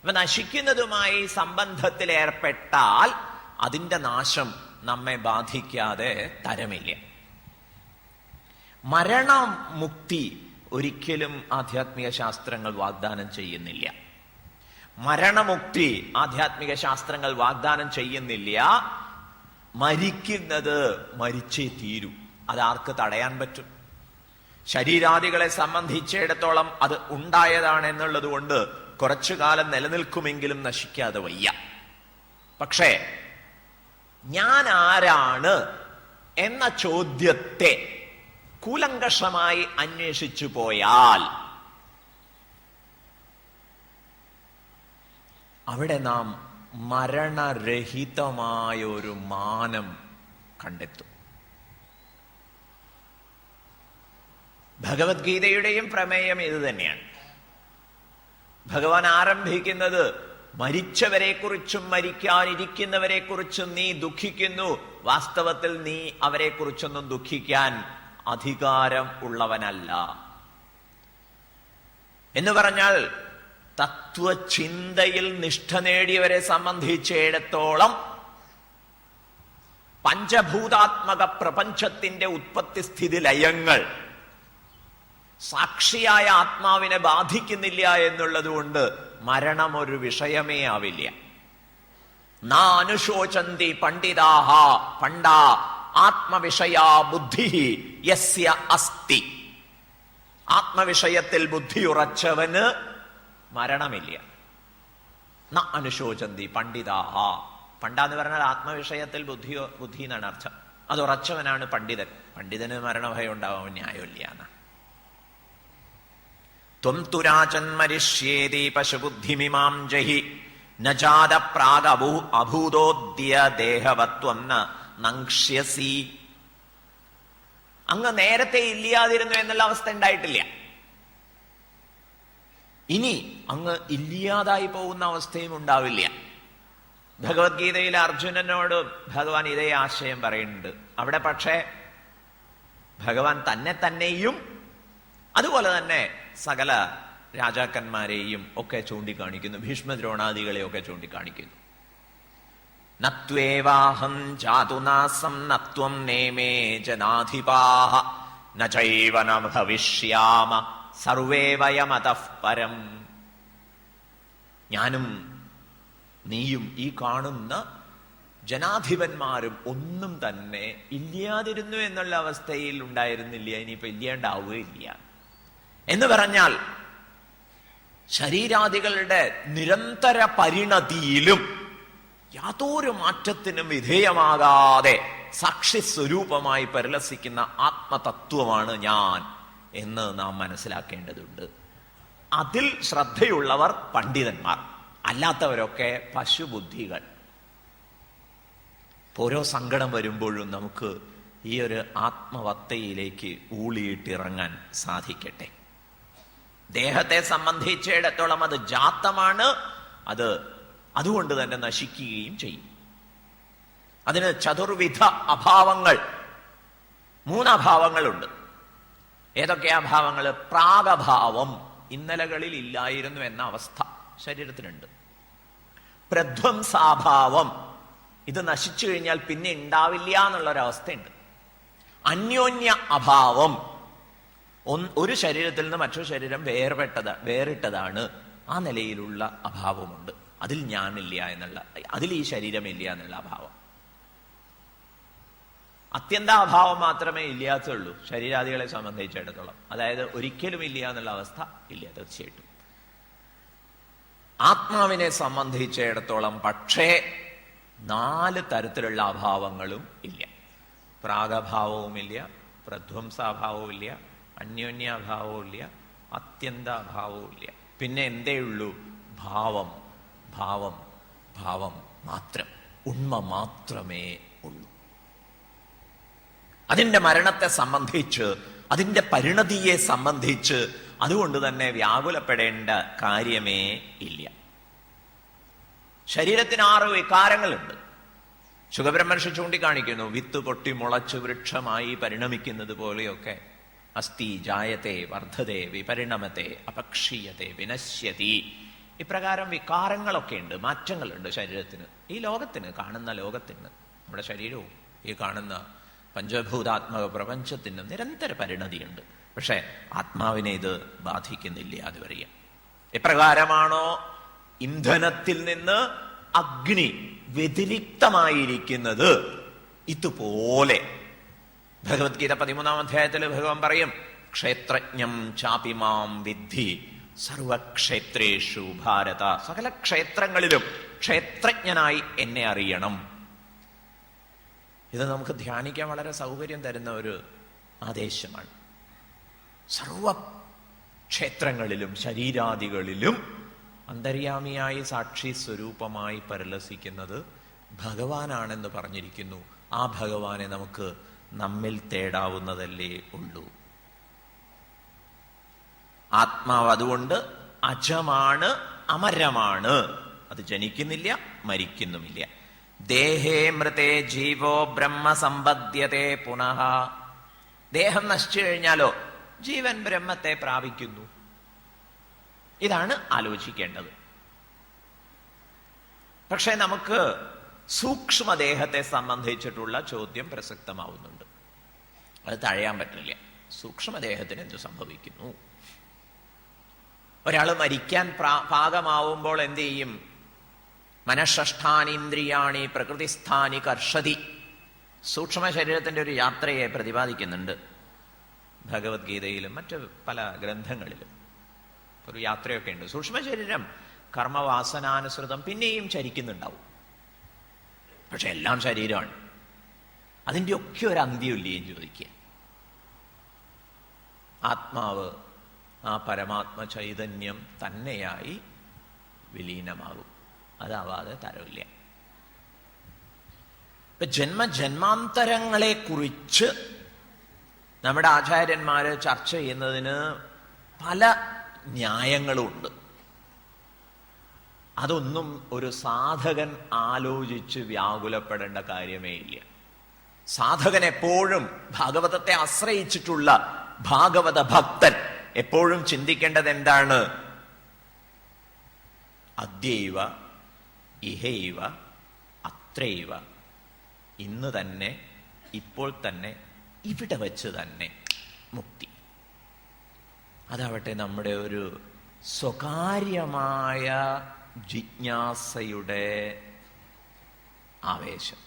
അപ്പൊ നശിക്കുന്നതുമായി സംബന്ധത്തിൽ ഏർപ്പെട്ടാൽ അതിന്റെ നാശം നമ്മെ ബാധിക്കാതെ തരമില്ല. മരണമുക്തി ഒരിക്കലും ആധ്യാത്മിക ശാസ്ത്രങ്ങൾ വാഗ്ദാനം ചെയ്യുന്നില്ല. മരണമുക്തി ആധ്യാത്മിക ശാസ്ത്രങ്ങൾ വാഗ്ദാനം ചെയ്യുന്നില്ല. മരിക്കുന്നത് മരിച്ചേ തീരൂ. അതാർക്ക് തടയാൻ പറ്റും? ശരീരാദികളെ സംബന്ധിച്ചിടത്തോളം അത് ഉണ്ടായതാണ് എന്നുള്ളത് കൊണ്ട് കുറച്ചു കാലം നിലനിൽക്കുമെങ്കിലും നശിക്കാതെ വയ്യ. പക്ഷേ ഞാൻ ആരാണ് എന്ന ചോദ്യത്തെ കൂലങ്കഷമായി അന്വേഷിച്ചു പോയാൽ അവിടെ നാം മരണരഹിതമായൊരു മാനം കണ്ടെത്തും. ഭഗവത്ഗീതയുടെയും പ്രമേയം ഇത് തന്നെയാണ്. ഭഗവാൻ ആരംഭിക്കുന്നത് മരിച്ചവരെ കുറിച്ചും മരിക്കാനിരിക്കുന്നവരെ കുറിച്ചും നീ ദുഃഖിക്കുന്നു, വാസ്തവത്തിൽ നീ അവരെ കുറിച്ചൊന്നും ദുഃഖിക്കാൻ അധികാരം ഉള്ളവനല്ല എന്ന് പറഞ്ഞാൽ തത്വചിന്തയിൽ നിഷ്ഠ നേടിയവരെ സംബന്ധിച്ചിടത്തോളം പഞ്ചഭൂതാത്മക പ്രപഞ്ചത്തിന്റെ ഉത്പത്തി സ്ഥിതി ലയങ്ങൾ സാക്ഷിയായ ആത്മാവിനെ ബാധിക്കുന്നില്ല എന്നുള്ളത് കൊണ്ട് മരണം ഒരു വിഷയമേ ആവില്ല. നാനുശോചന്തി പണ്ഡിതാഹ പണ്ഡാ ആത്മവിഷയാ ബുദ്ധി യസ്യ അസ്തി. ആത്മവിഷയത്തിൽ ബുദ്ധി ഉറച്ചവന് മരണമില്ല. ന അനുശോചന്തി പണ്ഡിതാഹ. പണ്ട എന്ന് പറഞ്ഞാൽ ആത്മവിഷയത്തിൽ ബുദ്ധി എന്നാണ് അർത്ഥം. അത് ഉറച്ചവനാണ് പണ്ഡിതൻ. പണ്ഡിതന് മരണഭയം ഉണ്ടാവാൻ ന്യായമില്ല എന്നാണ്. ത്വം തുരാചന്മരിഷ്യേതി പശുബുദ്ധിമിമാം ജഹി നജാത പ്രാഗ് അഭൂതോദ്യ ദേഹവത്വം നങ്ക്ഷ്യസി. അങ്ങ് നേരത്തെ ഇല്ലാതിരുന്നു എന്നുള്ള അവസ്ഥ ഉണ്ടായിട്ടില്ല. ഇനി അങ്ങ് ഇല്ലാതായി പോകുന്ന അവസ്ഥയും ഉണ്ടാവില്ല. ഭഗവത്ഗീതയിൽ അർജുനനോട് ഭഗവാൻ ഇതേ ആശയം പറയുന്നുണ്ട്. അവിടെ പക്ഷേ ഭഗവാൻ തന്നെയും അതുപോലെ തന്നെ സകല രാജാക്കന്മാരെയും ഒക്കെ ചൂണ്ടിക്കാണിക്കുന്നു. ഭീഷ്മദ്രോണാദികളെയൊക്കെ ചൂണ്ടിക്കാണിക്കുന്നു. നത്വേവാഹം ജാതുനാസം നത്വം നേമേ ജനാധിപാഹ നചൈവ ന ഭവിഷ്യാമ സർവേ വയമതഃ പരം. ഞാനും നീയും ഈ കാണുന്ന ജനാധിപന്മാരും ഒന്നും തന്നെ ഇല്ലാതിരുന്നു എന്നുള്ള അവസ്ഥയിൽ ഉണ്ടായിരുന്നില്ല. ഇനിയിപ്പോ ഇല്ലാണ്ടാവുകയില്ല എന്ന് പറഞ്ഞാൽ ശരീരാദികളുടെ നിരന്തര പരിണതിയിലും യാതൊരു മാറ്റത്തിനും വിധേയമാകാതെ സാക്ഷി സ്വരൂപമായി പരിലസിക്കുന്ന ആത്മതത്വമാണ് ഞാൻ എന്ന് നാം മനസ്സിലാക്കേണ്ടതുണ്ട്. അതിൽ ശ്രദ്ധയുള്ളവർ പണ്ഡിതന്മാർ, അല്ലാത്തവരൊക്കെ പശുബുദ്ധികൾ. ഓരോ സങ്കടം വരുമ്പോഴും നമുക്ക് ഈ ഒരു ആത്മവത്തയിലേക്ക് ഊളിയിട്ടിറങ്ങാൻ സാധിക്കട്ടെ. ദേഹത്തെ സംബന്ധിച്ചിടത്തോളം അത് ജാത്തമാണ്. അത് അതുകൊണ്ട് തന്നെ നശിക്കുകയും ചെയ്യും. അതിന് ചതുർവിധ അഭാവങ്ങൾ, 3 അഭാവങ്ങളുണ്ട്. ഏതൊക്കെ അഭാവങ്ങൾ? പ്രാഗഭാവം, ഇന്നലകളിൽ ഇല്ലായിരുന്നു എന്ന അവസ്ഥ ശരീരത്തിനുണ്ട്. പ്രധ്വംസാഭാവം, ഇത് നശിച്ചു കഴിഞ്ഞാൽ പിന്നെ ഉണ്ടാവില്ല എന്നുള്ളൊരവസ്ഥയുണ്ട്. അന്യോന്യ അഭാവം, ഒരു ശരീരത്തിൽ നിന്ന് മറ്റൊരു ശരീരം വേറിട്ടതാണ്. ആ നിലയിലുള്ള അഭാവമുണ്ട്. അതിൽ ഞാനില്ല എന്നുള്ള, അതിൽ ഈ ശരീരമില്ല എന്നുള്ള അഭാവം. അത്യന്താഭാവം മാത്രമേ ഇല്ലാത്തുള്ളൂ ശരീരാദികളെ സംബന്ധിച്ചിടത്തോളം. അതായത് ഒരിക്കലും ഇല്ല എന്നുള്ള അവസ്ഥ ഇല്ല, തീർച്ചയായിട്ടും. ആത്മാവിനെ സംബന്ധിച്ചിടത്തോളം പക്ഷേ 4 തരത്തിലുള്ള അഭാവങ്ങളും ഇല്ല. പ്രാഗഭാവവുമില്ല, പ്രധ്വംസാഭാവവും ഇല്ല, അന്യോന്യാഭാവവും ഇല്ല, അത്യന്താഭാവവും ഇല്ല. പിന്നെ എന്തേ ഉള്ളൂ? ഭാവം ഭാവം ഭാവം മാത്രം, ഉണ്മ മാത്രമേ ഉള്ളൂ. അതിൻ്റെ മരണത്തെ സംബന്ധിച്ച്, അതിൻ്റെ പരിണതിയെ സംബന്ധിച്ച് അതുകൊണ്ട് തന്നെ വ്യാകുലപ്പെടേണ്ട കാര്യമേ ഇല്ല. ശരീരത്തിന് 6 വികാരങ്ങളുണ്ട്. ശുഖബ്രഹ്മർഷി ചൂണ്ടിക്കാണിക്കുന്നു, വിത്ത് പൊട്ടി മുളച്ച് വൃക്ഷമായി പരിണമിക്കുന്നത് പോലെയൊക്കെ അസ്ഥി ജായത്തെ വർദ്ധത്തെ വിപരിണമത്തെ അപക്ഷീയത്തെ വിനശ്യതി. ഇപ്രകാരം വികാരങ്ങളൊക്കെ ഉണ്ട്, മാറ്റങ്ങളുണ്ട് ശരീരത്തിന്. ഈ ലോകത്തിന്, കാണുന്ന ലോകത്തിന്, നമ്മുടെ ശരീരവും ഈ കാണുന്ന പഞ്ചഭൂതാത്മക പ്രപഞ്ചത്തിന് നിരന്തര പരിണതിയുണ്ട്. പക്ഷെ ആത്മാവിനെ ഇത് ബാധിക്കുന്നില്ല. അതുവരെയും എപ്രകാരമാണോ ഇന്ധനത്തിൽ നിന്ന് അഗ്നി വ്യതിരിക്തമായിരിക്കുന്നത്, ഇതുപോലെ ഭഗവത്ഗീത 13-ാം അധ്യായത്തിൽ ഭഗവാൻ പറയും, ക്ഷേത്രജ്ഞം ചാപിമാം വിദ്ധി സർവക്ഷേത്രേഷു ഭാരത. സകല ക്ഷേത്രങ്ങളിലും ക്ഷേത്രജ്ഞനായി എന്നെ അറിയണം. ഇത് നമുക്ക് ധ്യാനിക്കാൻ വളരെ സൗകര്യം തരുന്ന ഒരു ആദേശമാണ്. സർവ ക്ഷേത്രങ്ങളിലും ശരീരാദികളിലും അന്തര്യാമിയായി സാക്ഷി സ്വരൂപമായി പരിലസിക്കുന്നത് ഭഗവാനാണെന്ന് പറഞ്ഞിരിക്കുന്നു. ആ ഭഗവാനെ നമുക്ക് നമ്മിൽ തേടാവുന്നതല്ലേ ഉള്ളൂ. ആത്മാവ് അതുകൊണ്ട് അജമാണ്, അമരമാണ്. അത് ജനിക്കുന്നില്ല, മരിക്കുന്നുമില്ല. ദേഹേ മൃതേ ജീവോ ബ്രഹ്മ സമ്പദ്യത്തെ പുനഃ. ദേഹം നശിച്ചു കഴിഞ്ഞാലോ ജീവൻ ബ്രഹ്മത്തെ പ്രാപിക്കുന്നു. ഇതാണ് ആലോചിക്കേണ്ടത്. പക്ഷെ നമുക്ക് സൂക്ഷ്മദേഹത്തെ സംബന്ധിച്ചിട്ടുള്ള ചോദ്യം പ്രസക്തമാവുന്നുണ്ട്. അത് തഴയാൻ പറ്റില്ല. സൂക്ഷ്മദേഹത്തിന് എന്ത് സംഭവിക്കുന്നു? ഒരാൾ മരിക്കാൻ പാകമാവുമ്പോൾ എന്ത് ചെയ്യും? മനഃഷ്ഠാനീന്ദ്രിയാണി പ്രകൃതിസ്ഥാനി കർഷതി. സൂക്ഷ്മ ശരീരത്തിന്റെ ഒരു യാത്രയെ പ്രതിപാദിക്കുന്നുണ്ട് ഭഗവത്ഗീതയിലും മറ്റ് പല ഗ്രന്ഥങ്ങളിലും. ഒരു യാത്രയൊക്കെ ഉണ്ട്. സൂക്ഷ്മ ശരീരം കർമ്മവാസനാനുസൃതം പിന്നെയും ചരിക്കുന്നുണ്ടാവും. പക്ഷെ എല്ലാം ശരീരമാണ്. അതിൻ്റെ ഒക്കെ ഒരു അന്ത്യമില്ലേ എന്ന് ചോദിക്കുക. ആത്മാവ് ആ പരമാത്മ ചൈതന്യം തന്നെയായി വിലീനമാകും. അതാവാതെ തരവില്ല. ഇപ്പൊ ജന്മജന്മാന്തരങ്ങളെ കുറിച്ച് നമ്മുടെ ആചാര്യന്മാര് ചർച്ച ചെയ്യുന്നതിന് പല ന്യായങ്ങളുമുണ്ട്. അതൊന്നും ഒരു സാധകൻ ആലോചിച്ച് വ്യാകുലപ്പെടേണ്ട കാര്യമേ ഇല്ല. സാധകൻ എപ്പോഴും ഭാഗവതത്തെ ആശ്രയിച്ചിട്ടുള്ള ഭാഗവത ഭക്തൻ എപ്പോഴും ചിന്തിക്കേണ്ടത് എന്താണ്? അദ്യൈവ ഇഹൈവ അത്രൈവ. ഇന്ന് തന്നെ, ഇപ്പോൾ തന്നെ, ഇവിടെ വച്ച് തന്നെ മുക്തി. അതാവട്ടെ നമ്മുടെ ഒരു സ്വകാര്യമായ ജിജ്ഞാസയുടെ ആവേശം.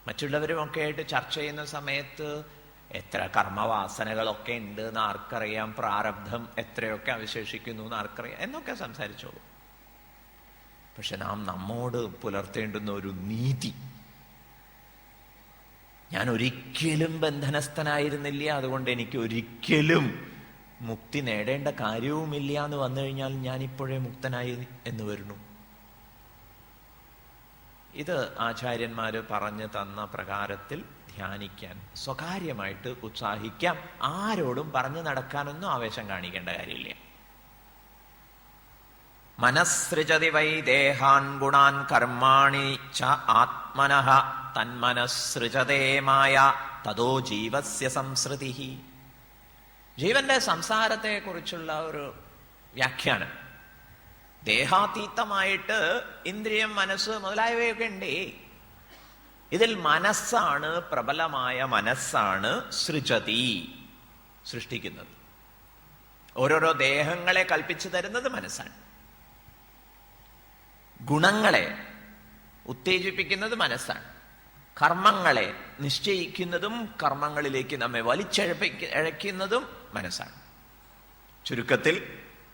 മറ്റുള്ളവരുമൊക്കെ ആയിട്ട് ചർച്ച ചെയ്യുന്ന സമയത്ത് എത്ര കർമ്മവാസനകളൊക്കെ ഉണ്ട് എന്ന് ആർക്കറിയാം, പ്രാരബ്ധം എത്രയൊക്കെ അവശേഷിക്കുന്നു എന്ന് ആർക്കറിയാം എന്നൊക്കെ സംസാരിച്ചോളൂ. പക്ഷെ നാം നമ്മോട് പുലർത്തേണ്ടുന്ന ഒരു നീതി, ഞാൻ ഒരിക്കലും ബന്ധനസ്ഥനായിരുന്നില്ല, അതുകൊണ്ട് എനിക്ക് ഒരിക്കലും മുക്തി നേടേണ്ട കാര്യവുമില്ല എന്ന് വന്നു കഴിഞ്ഞാൽ ഞാൻ ഇപ്പോഴേ മുക്തനായി എന്ന് വരുന്നു. ഇത് ആചാര്യന്മാര് പറഞ്ഞു തന്ന പ്രകാരത്തിൽ ധ്യാനിക്കാൻ, സ്വകാര്യമായിട്ട് ഉത്സാഹിക്കാം. ആരോടും പറഞ്ഞു നടക്കാനൊന്നും ആവേശം കാണിക്കേണ്ട കാര്യമില്ല. മനസ്സൃജതി വൈ ദേഹാൻ ഗുണാൻ കർമാണി ച ആത്മനഃ തന്മനസ്സൃജതേ മായ തതോ ജീവസ്യ സംസൃതി. ജീവന്റെ സംസാരത്തെ കുറിച്ചുള്ള ഒരു വ്യാഖ്യാനം. ദേഹാതീതമായിട്ട് ഇന്ദ്രിയം, മനസ്സ് മുതലായവയൊക്കെ ഉണ്ട്. ഇതിൽ മനസ്സാണ്, പ്രബലമായ മനസ്സാണ് സൃജതി, സൃഷ്ടിക്കുന്നത്. ഓരോരോ ദേഹങ്ങളെ കൽപ്പിച്ചു തരുന്നത് മനസ്സാണ്. ഗുണങ്ങളെ ഉത്തേജിപ്പിക്കുന്നത് മനസ്സാണ്. കർമ്മങ്ങളെ നിശ്ചയിക്കുന്നതും കർമ്മങ്ങളിലേക്ക് നമ്മെ വലിച്ചഴക്കുന്നതും മനസ്സാണ്. ചുരുക്കത്തിൽ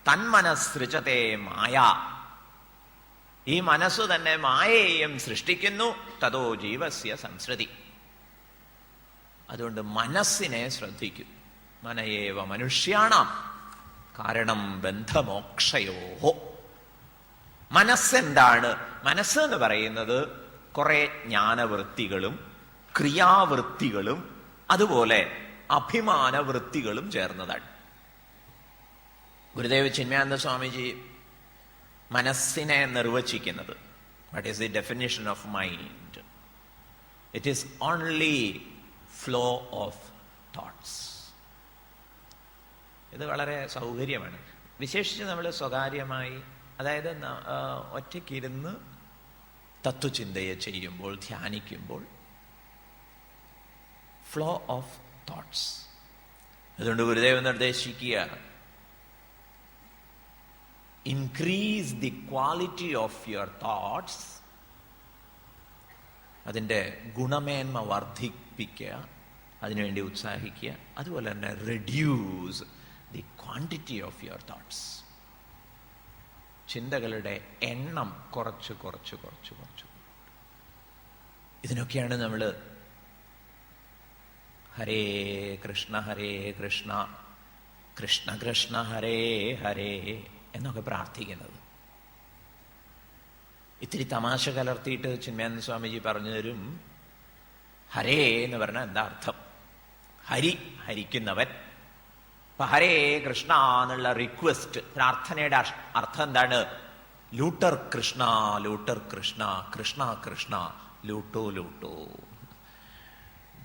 തന്മനസൃജത്തെ മായ. ഈ മനസ്സു തന്നെ മായയെയും സൃഷ്ടിക്കുന്നു. തതോ ജീവസ്യ സംസൃതി. അതുകൊണ്ട് മനസ്സിനെ ശ്രദ്ധിക്കും. മനയേവ മനുഷ്യാണാം കാരണം ബന്ധമോക്ഷയോ. മനസ്സെന്താണ്? മനസ്സ് എന്ന് പറയുന്നത് കുറെ ജ്ഞാനവൃത്തികളും ക്രിയാവൃത്തികളും അതുപോലെ അഭിമാനവൃത്തികളും ചേർന്നതാണ്. ഗുരുദേവ് ചിന്മയാനന്ദ സ്വാമിജി മനസ്സിനെ നിർവചിക്കുന്നത്, what is the definition of mind? It is only flow of thoughts. ഇത് വളരെ സൗകര്യമാണ്. വിശേഷിച്ച് നമ്മൾ സ്വകാര്യമായി, അതായത് ഒറ്റയ്ക്കിരുന്ന് തത്വചിന്തയെ ചെയ്യുമ്പോൾ, ധ്യാനിക്കുമ്പോൾ ഫ്ലോ ഓഫ് തോട്ട്സ്. അതുകൊണ്ട് ഗുരുദേവൻ നിർദ്ദേശിക്കുക, increase the quality of your thoughts. അതിൻ്റെ ഗുണമേന്മ വർദ്ധിപ്പിക്കുക, അതിനുവേണ്ടി ഉത്സാഹിക്കുക. അതുപോലെ തന്നെ reduce the quantity of your thoughts. ചിന്തകളുടെ എണ്ണം കുറച്ച് കുറച്ച് കുറച്ച് കുറച്ച്. ഇതിനൊക്കെയാണ് നമ്മൾ ഹരേ കൃഷ്ണ കൃഷ്ണ കൃഷ്ണ ഹരേ ഹരേ എന്നൊക്കെ പ്രാർത്ഥിക്കുന്നത്. ഇത്തിരി തമാശ കലർത്തിയിട്ട് ചിന്മയാനന്ദ സ്വാമിജി പറഞ്ഞു തരും. ഹരേ എന്ന് പറഞ്ഞാൽ എന്താ അർത്ഥം? ഹരി, ഹരിക്കുന്നവൻ. അപ്പൊ ഹരേ കൃഷ്ണ എന്നുള്ള റിക്വസ്റ്റ്, പ്രാർത്ഥനയുടെ അർത്ഥം എന്താണ്? ലൂട്ടർ കൃഷ്ണ, ലൂട്ടർ കൃഷ്ണ, കൃഷ്ണ കൃഷ്ണ, ലൂട്ടോ ലൂട്ടോ.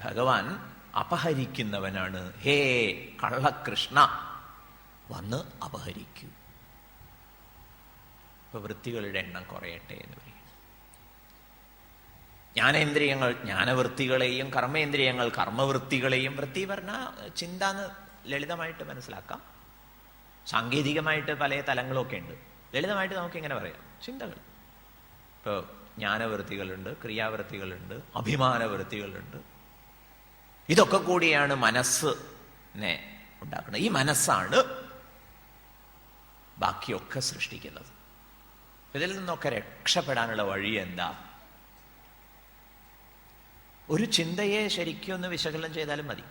ഭഗവാൻ അപഹരിക്കുന്നവനാണ്. ഹേ കള്ളകൃഷ്ണ, വന്ന് അപഹരിക്കൂ. ഇപ്പൊ വൃത്തികളുടെ എണ്ണം കുറയട്ടെ എന്ന് പറയും. ജ്ഞാനേന്ദ്രിയങ്ങൾ ജ്ഞാനവൃത്തികളെയും കർമ്മേന്ദ്രിയങ്ങൾ കർമ്മവൃത്തികളെയും, വൃത്തി പറഞ്ഞാൽ ചിന്ത എന്ന് ലളിതമായിട്ട് മനസ്സിലാക്കാം. സാങ്കേതികമായിട്ട് പല തലങ്ങളൊക്കെ ഉണ്ട്. ലളിതമായിട്ട് നമുക്ക് ഇങ്ങനെ പറയാം, ചിന്തകൾ. ഇപ്പോൾ ജ്ഞാനവൃത്തികളുണ്ട്, ക്രിയാവൃത്തികളുണ്ട്, അഭിമാനവൃത്തികളുണ്ട്. ഇതൊക്കെ കൂടിയാണ് മനസ്സിനെ ഉണ്ടാക്കുന്നത്. ഈ മനസ്സാണ് ബാക്കിയൊക്കെ സൃഷ്ടിക്കുന്നത്. ഇതിൽ നിന്നൊക്കെ രക്ഷപ്പെടാനുള്ള വഴി എന്താ? ഒരു ചിന്തയെ ശരിക്കും ഒന്ന് വിശകലനം ചെയ്താലും മതി.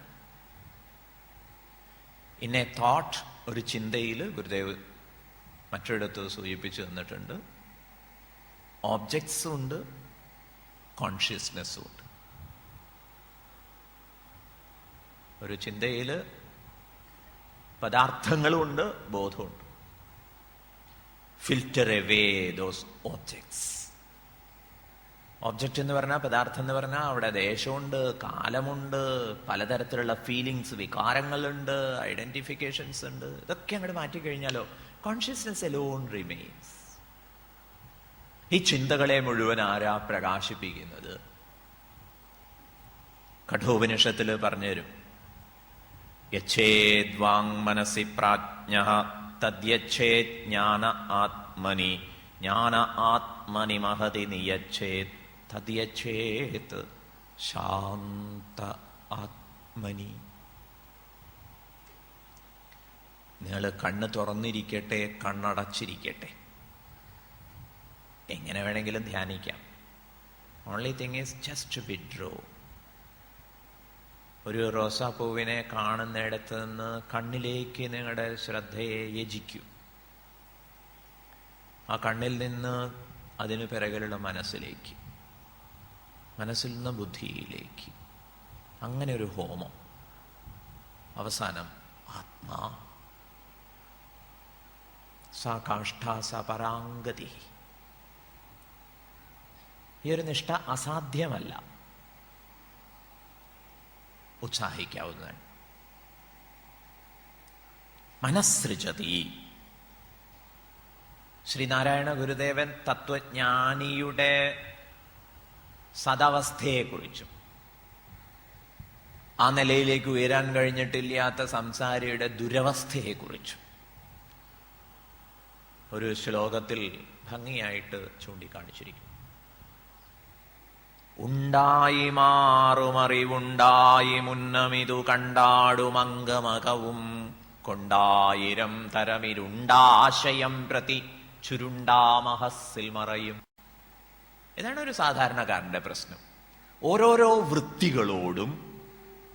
ഇൻ എ തോട്ട്, ഒരു ചിന്തയിൽ ഗുരുദേവ് മറ്റൊരിടത്ത് സൂചിപ്പിച്ചു തന്നിട്ടുണ്ട്, ഓബ്ജക്ട്സും ഉണ്ട്, കോൺഷ്യസ്നെസ്സും ഉണ്ട്. ഒരു ചിന്തയിൽ പദാർത്ഥങ്ങളും ഉണ്ട്, ബോധമുണ്ട്. Filter away those objects. Object എന്ന് പറഞ്ഞാൽ, പദാർത്ഥം എന്ന് പറഞ്ഞാൽ അവിടെ ദേശമുണ്ട്, കാലമുണ്ട്, പലതരത്തിലുള്ള ഫീലിങ്സ്, വികാരങ്ങളുണ്ട്, ഐഡന്റിഫിക്കേഷൻസ് ഉണ്ട്. ഇതൊക്കെ അങ്ങോട്ട് മാറ്റിക്കഴിഞ്ഞാലോ കോൺഷ്യസ്നെസ് എലോൺ റിമെയിൻസ്. ഈ ചിന്തകളെ മുഴുവൻ ആരാ പ്രകാശിപ്പിക്കുന്നത്? കഠോപനിഷത്തിൽ പറഞ്ഞുതരും, യച്ഛേദ്വാങ് മനസി പ്രാജ്ഞഃ തദ്യച്ഛേത് ജ്ഞാന ആത്മനി ജ്ഞാന ആത്മനി മഹതി നിയച്ഛേത് തദ്യച്ഛേത് ശാന്ത ആത്മനി. നിങ്ങൾ കണ്ണ് തുറന്നിരിക്കട്ടെ, കണ്ണടച്ചിരിക്കട്ടെ, എങ്ങനെ വേണമെങ്കിലും ധ്യാനിക്കാം. Only thing is just withdraw. ഒരു റോസാപ്പൂവിനെ കാണുന്നിടത്ത് നിന്ന് കണ്ണിലേക്ക് നിങ്ങളുടെ ശ്രദ്ധയെ യജിക്കൂ. ആ കണ്ണിൽ നിന്ന് അതിന് പിറകിലുള്ള മനസ്സിലേക്ക്, മനസ്സിൽ നിന്ന് ബുദ്ധിയിലേക്ക്, അങ്ങനെ ഒരു ഹോമം. അവസാനം ആത്മാ സാ കാഷ്ഠാ സ പരാംഗതി. ഈ ഒരു നിഷ്ഠ അസാധ്യമല്ല, ഉത്സാഹിക്കാവുന്നതാണ്. മനസ്സൃജതി. ശ്രീനാരായണ ഗുരുദേവൻ തത്വജ്ഞാനിയുടെ സദാവസ്ഥയെക്കുറിച്ചും ആ നിലയിലേക്ക് ഉയരാൻ കഴിഞ്ഞിട്ടില്ലാത്ത സംസാരിയുടെ ദുരവസ്ഥയെക്കുറിച്ചും ഒരു ശ്ലോകത്തിൽ ഭംഗിയായിട്ട് ചൂണ്ടിക്കാണിച്ചിരിക്കുന്നു. ഉണ്ടായി മാറുമറിവുണ്ടായി മുന്നമിതു കണ്ടാടുമംഗമകവും കൊണ്ടായിരം തരമിരുണ്ടാശയം പ്രതി ചുരുണ്ടാമഹസ്സിൽ മറയും. ഇതാണ് ഒരു സാധാരണക്കാരന്റെ പ്രശ്നം. ഓരോരോ വൃത്തികളോടും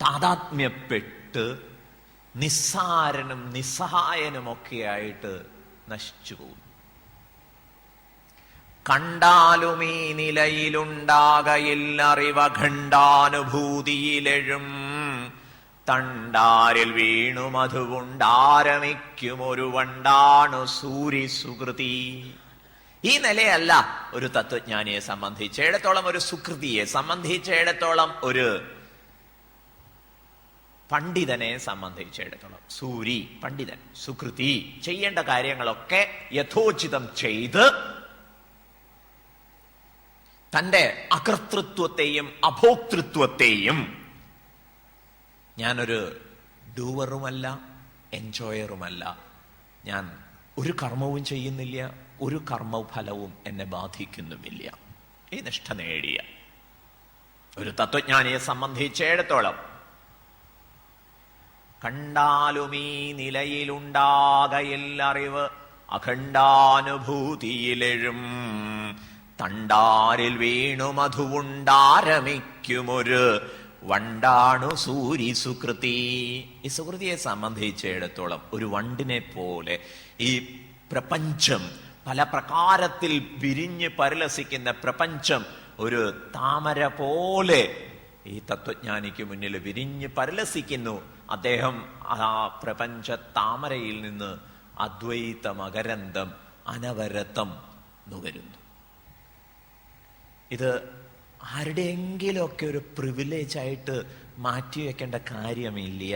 താതാത്മ്യപ്പെട്ട് നിസ്സാരനും നിസ്സഹായനുമൊക്കെയായിട്ട് നശിച്ചു പോകും. കണ്ടാലും ഈ നിലയിലുണ്ടാകയില്ലറിവഖണ്ഡാനുഭൂതിയിലെഴും തണ്ടാരിൽ വീണു മധുവുണ്ടാരമിക്കുമൊരു വണ്ടാണു സൂരി സുകൃതി. ഈ നിലയല്ല ഒരു തത്വജ്ഞാനിയെ സംബന്ധിച്ചിടത്തോളം, ഒരു സുകൃതിയെ സംബന്ധിച്ചിടത്തോളം, ഒരു പണ്ഡിതനെ സംബന്ധിച്ചിടത്തോളം. സൂരി പണ്ഡിതൻ, സുകൃതി ചെയ്യേണ്ട കാര്യങ്ങളൊക്കെ യഥോചിതം ചെയ്ത് തന്റെ അകർത്തൃത്വത്തെയും അഭോക്തൃത്വത്തെയും, ഞാനൊരു ഡൂവറുമല്ല എൻജോയറുമല്ല, ഞാൻ ഒരു കർമ്മവും ചെയ്യുന്നില്ല, ഒരു കർമ്മഫലവും എന്നെ ബാധിക്കുന്നുമില്ല, ഈ നിഷ്ഠ നേടിയ ഒരു തത്വജ്ഞാനിയെ സംബന്ധിച്ചിടത്തോളം കണ്ടാലും ഈ നിലയിലുണ്ടാകയില്ലറിവ് അഖണ്ഡാനുഭൂതിയിലെഴും തണ്ടാരിൽ വീണു മധുവുണ്ടാരമിക്കുമൊരു വണ്ടാണു സൂരി സുകൃതി. ഈ സുകൃതിയെ സംബന്ധിച്ചിടത്തോളം ഒരു വണ്ടിനെ പോലെ ഈ പ്രപഞ്ചം, പല പ്രകാരത്തിൽ വിരിഞ്ഞ് പരിലസിക്കുന്ന പ്രപഞ്ചം ഒരു താമര പോലെ ഈ തത്വജ്ഞാനിക്ക് മുന്നിൽ വിരിഞ്ഞ് പരിലസിക്കുന്നു. അദ്ദേഹം ആ പ്രപഞ്ച താമരയിൽ നിന്ന് അദ്വൈത മകരന്തം അനവരതം നുകരുന്നു. ഇത് ആരുടെയെങ്കിലുമൊക്കെ ഒരു പ്രിവിലേജ് ആയിട്ട് മാറ്റിവെക്കേണ്ട കാര്യമില്ല,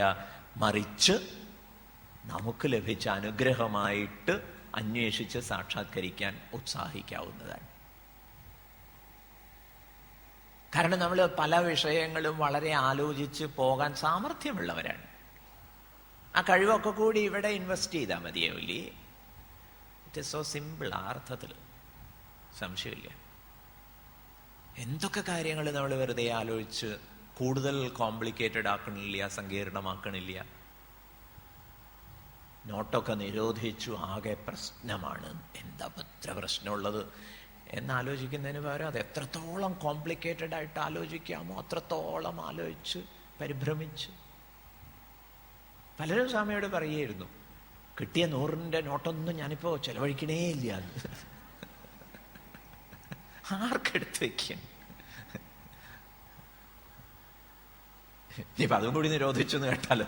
മറിച്ച് നമുക്ക് ലഭിച്ച അനുഗ്രഹമായിട്ട് അന്വേഷിച്ച് സാക്ഷാത്കരിക്കാൻ ഉത്സാഹിക്കാവുന്നതാണ്. കാരണം നമ്മൾ പല വിഷയങ്ങളും വളരെ ആലോചിച്ച് പോകാൻ സാമർഥ്യമുള്ളവരാണ്. ആ കഴിവൊക്കെ കൂടി ഇവിടെ ഇൻവെസ്റ്റ് ചെയ്താൽ മതിയാവില്ലേ? It is so simple. ആ അർത്ഥത്തിൽ സംശയമില്ല. എന്തൊക്കെ കാര്യങ്ങൾ നമ്മൾ വെറുതെ ആലോചിച്ച് കൂടുതൽ കോംപ്ലിക്കേറ്റഡ് ആക്കണില്ല, സങ്കീർണമാക്കണില്ല. നോട്ടൊക്കെ നിരോധിച്ചു, ആകെ പ്രശ്നമാണ്, എന്താ ഇത്ര പ്രശ്നമുള്ളത് എന്നാലോചിക്കുന്നതിന് പകരം അത് എത്രത്തോളം കോംപ്ലിക്കേറ്റഡ് ആയിട്ട് ആലോചിക്കാമോ അത്രത്തോളം ആലോചിച്ച് പരിഭ്രമിച്ച്. പലരും സ്വാമിയോട് പറയുമായിരുന്നു, കിട്ടിയ 100-ന്റെ നോട്ടൊന്നും ഞാനിപ്പോ ചെലവഴിക്കണേ ഇല്ല. ആർക്കെടുത്ത് വയ്ക്കാൻ? ഇനിയിപ്പൊ അതും കൂടി നിരോധിച്ചു എന്ന് കേട്ടാലോ.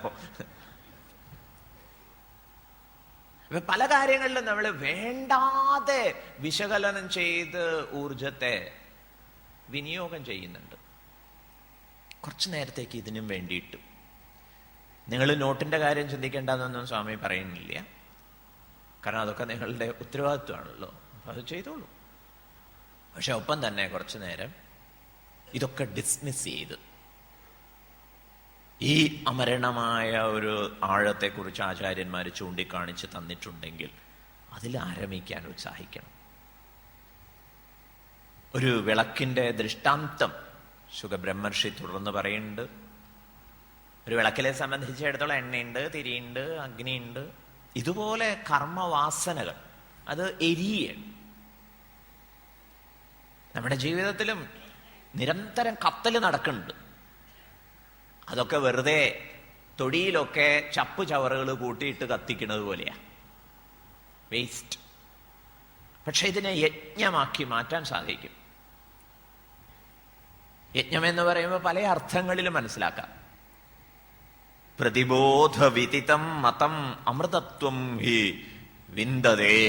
പല കാര്യങ്ങളിലും നമ്മൾ വേണ്ടാതെ വിശകലനം ചെയ്ത് ഊർജത്തെ വിനിയോഗം ചെയ്യുന്നുണ്ട്. കുറച്ചു നേരത്തേക്ക് ഇതിനും വേണ്ടിയിട്ട്. നിങ്ങൾ നോട്ടിന്റെ കാര്യം ചിന്തിക്കേണ്ടെന്നൊന്നും സ്വാമി പറയുന്നില്ല. കാരണം അതൊക്കെ നിങ്ങളുടെ ഉത്തരവാദിത്വമാണല്ലോ, അത് ചെയ്തോളൂ. പക്ഷെ ഒപ്പം തന്നെ കുറച്ചു നേരം ഇതൊക്കെ ഡിസ്മിസ് ചെയ്ത് ഈ അമരണമായ ഒരു ആഴത്തെക്കുറിച്ച് ആചാര്യന്മാർ ചൂണ്ടിക്കാണിച്ച് തന്നിട്ടുണ്ടെങ്കിൽ അതിൽ ആരംഭിക്കാൻ ഉത്സാഹിക്കണം. ഒരു വിളക്കിന്റെ ദൃഷ്ടാന്തം ശുഖബ്രഹ്മർഷി തുടർന്ന് പറയുന്നുണ്ട്. ഒരു വിളക്കിലെ സംബന്ധിച്ചിടത്തോളം എണ്ണയുണ്ട്, തിരിയുണ്ട്, അഗ്നിയുണ്ട്. ഇതുപോലെ കർമ്മവാസനകൾ അത് എരിയാണ്. നമ്മുടെ ജീവിതത്തിലും നിരന്തരം കത്തൽ നടക്കുന്നുണ്ട്. അതൊക്കെ വെറുതെ തൊടിയിലൊക്കെ ചപ്പ് ചവറുകൾ കൂട്ടിയിട്ട് കത്തിക്കുന്നത് പോലെയാ, വേസ്റ്റ്. പക്ഷെ ഇതിനെ യജ്ഞമാക്കി മാറ്റാൻ സാധിക്കും. യജ്ഞം എന്ന് പറയുമ്പോൾ പല അർത്ഥങ്ങളിലും മനസ്സിലാക്കാം. പ്രതിബോധവിദിതം മതം അമൃതത്വം ഹി വിന്ദതേ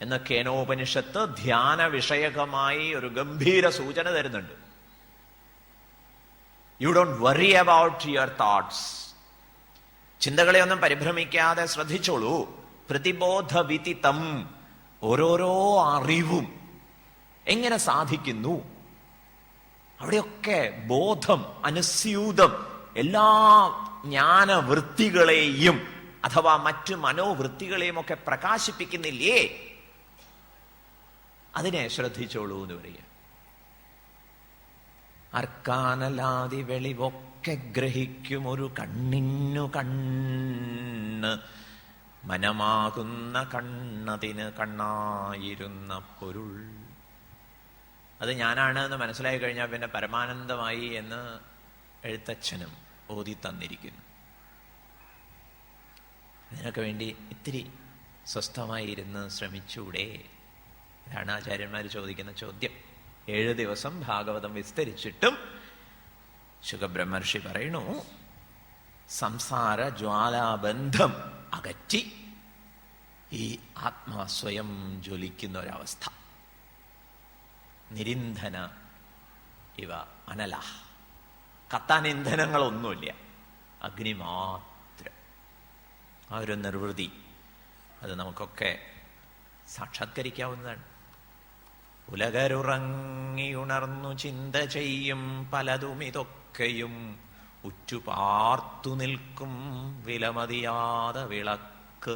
എന്ന കേനോപനിഷത്ത് ധ്യാന വിഷയകമായി ഒരു ഗംഭീര സൂചന തരുന്നുണ്ട്. You don't worry about your thoughts. ചിന്തകളെ ഒന്നും പരിഭ്രമിക്കാതെ ശ്രദ്ധിച്ചോളൂ. പ്രതിബോധവിദിതം, ഓരോരോ അറിവും എങ്ങനെ സാധിക്കുന്നു? അവിടെയൊക്കെ ബോധം, അനുസ്യൂതം എല്ലാ ജ്ഞാനവൃത്തികളെയും അഥവാ മറ്റു മനോവൃത്തികളെയും ഒക്കെ പ്രകാശിപ്പിക്കുന്നില്ലേ? അതിനെ ശ്രദ്ധിച്ചോളൂ എന്ന് പറയുക. അർക്കാനലാതി വെളിവൊക്കെ ഗ്രഹിക്കുമൊരു കണ്ണിനു കണ്ണ്, മനമാകുന്ന കണ്ണതിന് കണ്ണായിരുന്ന പൊരുൾ. അത് ഞാനാണ് എന്ന് മനസ്സിലായി കഴിഞ്ഞാൽ പിന്നെ പരമാനന്ദമായി എന്ന് എഴുത്തച്ഛനും ഓതി തന്നിരിക്കുന്നു. അതിനൊക്കെ വേണ്ടി ഇത്തിരി സ്വസ്ഥമായി ഇരുന്ന് ശ്രമിച്ചൂടെ? ഇതാണ് ആചാര്യന്മാർ ചോദിക്കുന്ന ചോദ്യം. 7 ദിവസം ഭാഗവതം വിസ്തരിച്ചിട്ടും ശുകബ്രഹ്മർഷി പറയണു, സംസാര ജ്വാലാബന്ധം അകറ്റി ഈ ആത്മാ സ്വയം ജ്വലിക്കുന്ന ഒരവസ്ഥ. നിരിന്ധന ഇവ അനല. കത്താൻ ഇന്ധനങ്ങളൊന്നുമില്ല, അഗ്നി മാത്രം. ആ ഒരു നിർവൃതി അത് നമുക്കൊക്കെ സാക്ഷാത്കരിക്കാവുന്നതാണ്. ഉലകരുറങ്ങിയുണർന്നു ചിന്ത ചെയ്യും പലതും ഇതൊക്കെയും ഉറ്റുപാർത്തു നിൽക്കും വിലമതിയാത വിളക്ക്,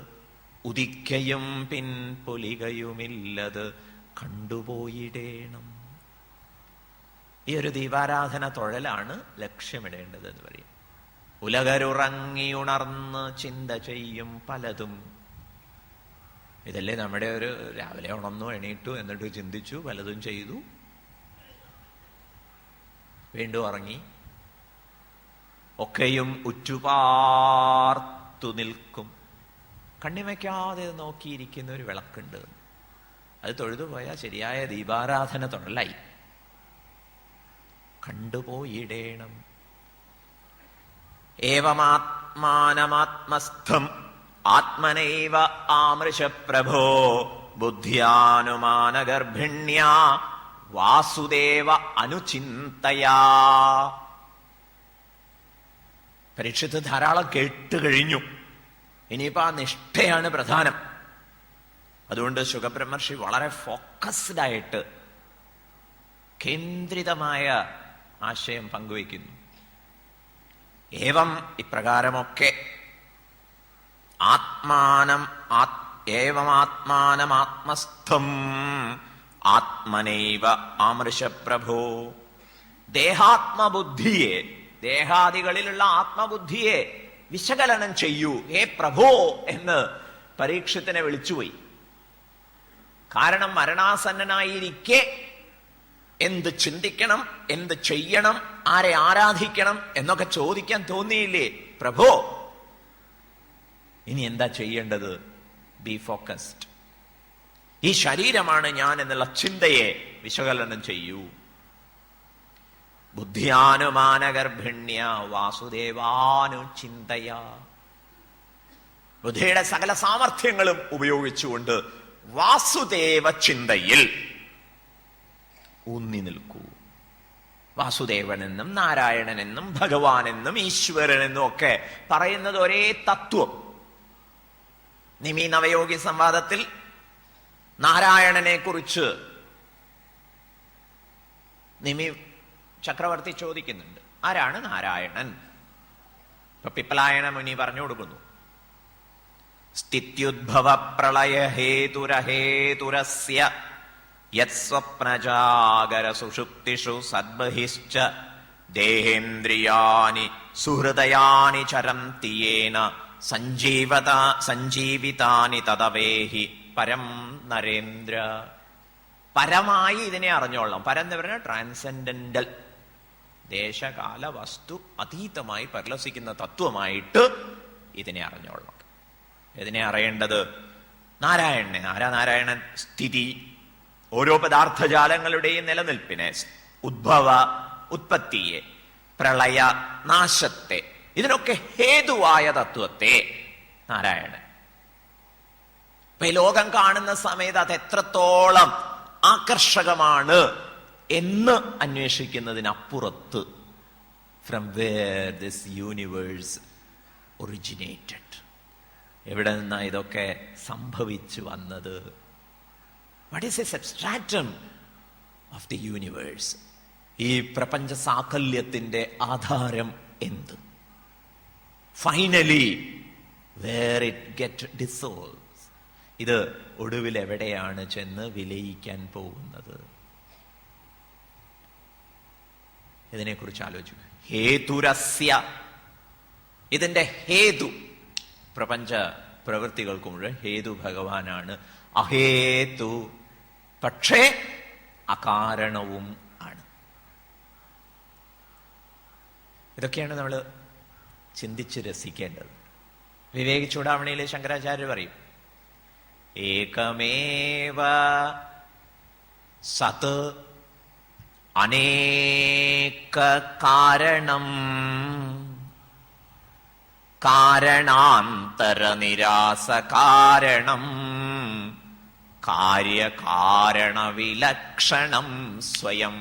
ഉദിക്കയും പിൻപൊലികയുമില്ലത് കണ്ടുപോയിടേണം. ഈ ഒരു ദീപാരാധന തൊഴലാണ് ലക്ഷ്യമിടേണ്ടത് എന്ന് പറയും. ഉലകരുറങ്ങിയുണർന്ന് ചിന്ത ചെയ്യും പലതും. ഇതല്ലേ നമ്മുടെ ഒരു രാവിലെ ഉണർന്നു, എണീറ്റു, എന്നിട്ട് ചിന്തിച്ചു, പലതും ചെയ്തു, വീണ്ടും ഉറങ്ങി. ഒക്കെയും ഉറ്റുപാർത്തു നിൽക്കും. കണ്ണിമയ്ക്കാതെ നോക്കിയിരിക്കുന്ന ഒരു വിളക്കുണ്ട്. അത് തൊഴുതുപോയാൽ ശരിയായ ദീപാരാധന തൊഴലായി. കണ്ടുപോയിടേണം. ഏവമാത്മാനമാത്മസ്ഥം ആത്മനൈവ ആമൃശപ്രഭോ ബുദ്ധ്യാനുമാനഗർഭിണ്യാ വാസുദേവ അനുചിന്തയാ. പരീക്ഷിത്ത് ധാരാളം കേട്ട് കഴിഞ്ഞു. ഇനിയിപ്പോ ആ നിഷ്ഠയാണ് പ്രധാനം. അതുകൊണ്ട് ശുകബ്രഹ്മർഷി വളരെ ഫോക്കസ്ഡ് ആയിട്ട് കേന്ദ്രിതമായ ആശയം പങ്കുവയ്ക്കുന്നു. ഏവം ഇപ്രകാരമൊക്കെ ഏവമാത്മാനമാത്മസ്ഥം ആത്മനൈവ ആമൃശപ്രഭോ. ദേഹാത്മബുദ്ധിയെ, ദേഹാദികളിലുള്ള ആത്മബുദ്ധിയെ വിശകലനം ചെയ്യൂ ഹേ പ്രഭോ എന്ന് പരീക്ഷത്തിനെ വിളിച്ചുപോയി. കാരണം മരണാസന്നനായിരിക്കെ എന്ത് ചിന്തിക്കണം, എന്ത് ചെയ്യണം, ആരെ ആരാധിക്കണം എന്നൊക്കെ ചോദിക്കാൻ തോന്നിയില്ലേ പ്രഭോ? ഇനി എന്താ ചെയ്യേണ്ടത്? B focused. ഈ ശരീരമാണ് ഞാൻ എന്നുള്ള ചിന്തയെ വിശകലനം ചെയ്യൂ. ബുദ്ധിയാനുമാനഗർഭിണ്യ വാസുദേവാനുചിന്തയ. ബുദ്ധിയുടെ സകല സാമർഥ്യങ്ങളും ഉപയോഗിച്ചുകൊണ്ട് വാസുദേവ ചിന്തയിൽ ഊന്നി നിൽക്കൂ. വാസുദേവനെന്നും നാരായണനെന്നും ഭഗവാനെന്നും ഈശ്വരനെന്നും ഒക്കെ പറയുന്നത് ഒരേ തത്വം. നിമി നവയോഗി സംവാദത്തിൽ നാരായണനെ കുറിച്ച് നിമി ചക്രവർത്തി ചോദിക്കുന്നുണ്ട്, ആരാണ് നാരായണൻ? ഇപ്പൊ പിപ്പലായന മുനി പറഞ്ഞു കൊടുക്കുന്നു, സ്ഥിത്യുദ്ഭവ പ്രളയ ഹേതുരഹേതുരസ്യ യത്സ്വപ്നജാഗര സുഷുപ്തിഷു സദ്ബഹിശ്ച ദേഹേന്ദ്രിയാനി സുഹൃദയാനി ചരന്തി യേന സഞ്ജീവിതാനി തദവേഹി പരം നരേന്ദ്ര. പരമായി ഇതിനെ അറിഞ്ഞോളണം. പരം എന്ന് പറഞ്ഞാൽ ട്രാൻസെൻഡന്റൽ, ദേശകാല വസ്തു അതീതമായി പരിലസിക്കുന്ന തത്വമായിട്ട് ഇതിനെ അറിഞ്ഞോളണം. ഇതിനെ അറിയേണ്ടത് നാരായണനെ. ആരാ നാരായണൻ? സ്ഥിതി, ഓരോ പദാർത്ഥജാലങ്ങളുടെയും നിലനിൽപ്പിനെ, ഉദ്ഭവ ഉത്പത്തിയെ, പ്രളയ നാശത്തെ, ഇതിനൊക്കെ ഹേതുവായ തത്വത്തെ നാരായണൻ. ഇപ്പൊ ഈ ലോകം കാണുന്ന സമയത്ത് അത് എത്രത്തോളം ആകർഷകമാണ് എന്ന് അന്വേഷിക്കുന്നതിനപ്പുറത്ത് from where this universe originated, എവിടെ നിന്നാ ഇതൊക്കെ സംഭവിച്ചു വന്നത്? What is a substratum of the universe? ഈ പ്രപഞ്ച സാകല്യത്തിന്റെ ആധാരം എന്ത്? Finally where it get dissolves. ഇത് ഒടുവിൽ എവിടെയാണ് ചെന്ന് വിലയിക്കാൻ പോകുന്നത്? ഇതിനെക്കുറിച്ച് ആലോചിക്കുക. ഹേതുരസ്യ, ഇതിന്റെ ഹേതു, പ്രപഞ്ച പ്രവൃത്തികൾക്ക് മുഴുവൻ ഹേതു ഭഗവാനാണ്. അഹേതു, പക്ഷേ അകാരണവും ആണ്. ഇതൊക്കെയാണ് നമ്മൾ ചിന്തിച്ച് രസിക്കേണ്ടത്. വിവേക ചൂടാമണിയിലെ ശങ്കരാചാര്യ പറയും, ഏകമേവ സത് അനേക കാരണം കാരണാന്തര നിരാസ കാരണം കാര്യകാരണ വിലക്ഷണം സ്വയം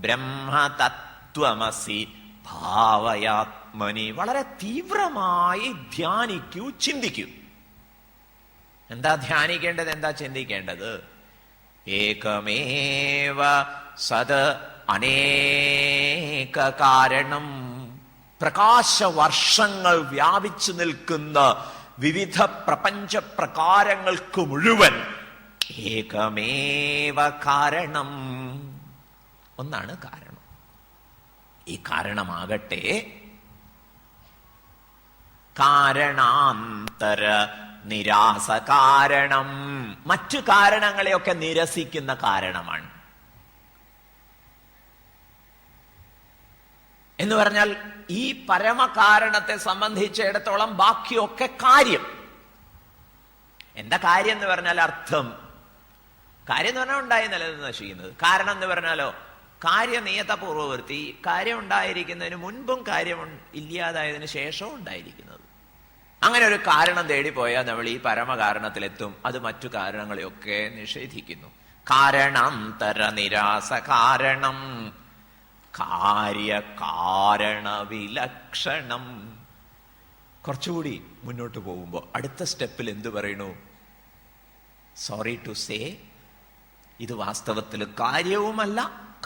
ബ്രഹ്മതത്വമസി ഭാവയാത്മനി. വളരെ തീവ്രമായി ധ്യാനിക്കൂ, ചിന്തിക്കൂ. എന്താ ധ്യാനിക്കേണ്ടത്, എന്താ ചിന്തിക്കേണ്ടത്? ഏകമേവ സത് അനേക കാരണം, പ്രകാശവർഷങ്ങൾ വ്യാപിച്ചു നിൽക്കുന്ന വിവിധ പ്രപഞ്ച പ്രകാരങ്ങൾക്ക് മുഴുവൻ ഏകമേവ കാരണം, ഒന്നാണ് കാരണം. ഈ കാരണമാകട്ടെ കാരണാന്തര നിരാസ കാരണം, മറ്റു കാരണങ്ങളെയൊക്കെ നിരസിക്കുന്ന കാരണമാണ്. എന്ന് പറഞ്ഞാൽ ഈ പരമകാരണത്തെ സംബന്ധിച്ചിടത്തോളം ബാക്കിയൊക്കെ കാര്യം. എന്താ കാര്യം എന്ന് പറഞ്ഞാൽ അർത്ഥം? കാര്യം എന്ന് പറഞ്ഞാൽ ഉണ്ടായി നിലനിന്ന് നശിക്കുന്നത്. കാരണം എന്ന് പറഞ്ഞാലോ കാര്യനിയത പൂർവവൃത്തി, കാര്യം ഉണ്ടായിരിക്കുന്നതിന് മുൻപും കാര്യം ഇല്ലാതായതിനു ശേഷവും ഉണ്ടായിരിക്കുന്നത്. അങ്ങനെ ഒരു കാരണം തേടിപ്പോയാൽ നമ്മൾ ഈ പരമകാരണത്തിലെത്തും. അത് മറ്റു കാരണങ്ങളെയൊക്കെ നിഷേധിക്കുന്നു. കാരണാന്തര നിരാസ കാരണം കാര്യകാരണ വിലക്ഷണം. കുറച്ചുകൂടി മുന്നോട്ട് പോകുമ്പോൾ അടുത്ത സ്റ്റെപ്പിൽ എന്തു പറയുന്നു? സോറി ടു സേ, ഇത് വാസ്തവത്തിൽ കാര്യവുമല്ല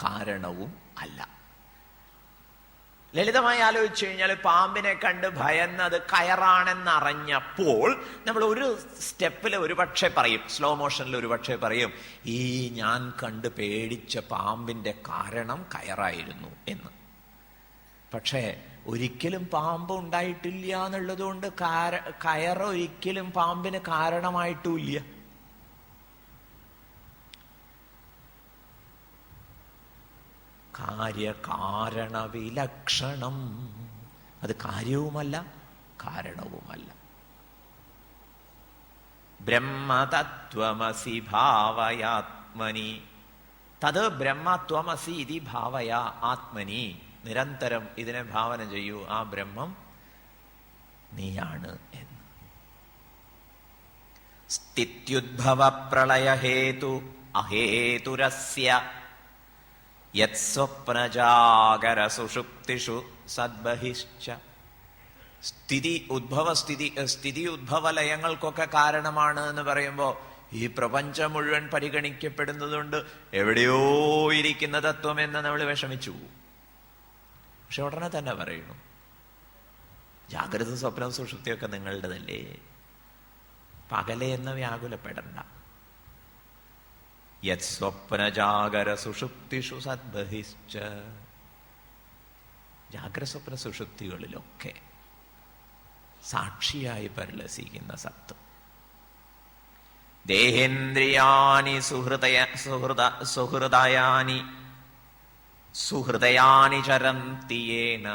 കാരണവും അല്ല. ലളിതമായി ആലോചിച്ചു കഴിഞ്ഞാൽ പാമ്പിനെ കണ്ട് ഭയന്നത് കയറാണെന്നറിഞ്ഞപ്പോൾ നമ്മൾ ഒരു സ്റ്റെപ്പിൽ ഒരുപക്ഷെ പറയും, സ്ലോ മോഷനിൽ ഒരുപക്ഷെ പറയും, ഈ ഞാൻ കണ്ട് പേടിച്ച പാമ്പിന്റെ കാരണം കയറായിരുന്നു എന്ന്. പക്ഷേ ഒരിക്കലും പാമ്പ് ഉണ്ടായിട്ടില്ല എന്നുള്ളതുകൊണ്ട് കയർ ഒരിക്കലും പാമ്പിന് കാരണമായിട്ടുമില്ല. കാര്യകാരണ വിലക്ഷണം, അത് കാര്യവുമല്ല കാരണവുമല്ല. ബ്രഹ്മതത്വമസി ഭാവയാത്മനി, തത് ബ്രഹ്മത്വമസി ഇതി ഭാവയ ആത്മനി. നിരന്തരം ഇതിനെ ഭാവന ചെയ്യൂ, ആ ബ്രഹ്മം നീയാണ് എന്ന്. സ്ഥിത്യുദ്ഭവ പ്രളയഹേതു അഹേതുരസ്യ യത് സ്വപ്നജാഗര സുഷുപ്തിഷു സദ്ബഹിശ്ച. സ്ഥിതി ഉദ്ഭവ ലയങ്ങൾക്കൊക്കെ കാരണമാണ് എന്ന് പറയുമ്പോൾ ഈ പ്രപഞ്ചം മുഴുവൻ പരിഗണിക്കപ്പെടുന്നതുകൊണ്ട് എവിടെയോ ഇരിക്കുന്ന തത്വം എന്ന് നമ്മൾ വിഷമിച്ചു. പക്ഷെ ഉടനെ തന്നെ പറയുന്നു, ജാഗ്രത സ്വപ്നം സുഷുപ്തിയൊക്കെ നിങ്ങളുടേതല്ലേ, പകലെ എന്ന് വ്യാകുലപ്പെടണ്ട. യത് സ്വപ്നജാഗര സുഷുപ്തിഷു സദ്ബഹിശ്ച. ജാഗ്രസ്വപ്ന സുഷുപ്തികളിലൊക്കെ സാക്ഷിയായി പരിലസിക്കുന്ന സത്ത്. ദേഹേന്ദ്രിയാനി സുഹൃദയാനി ചരന്തിയേന.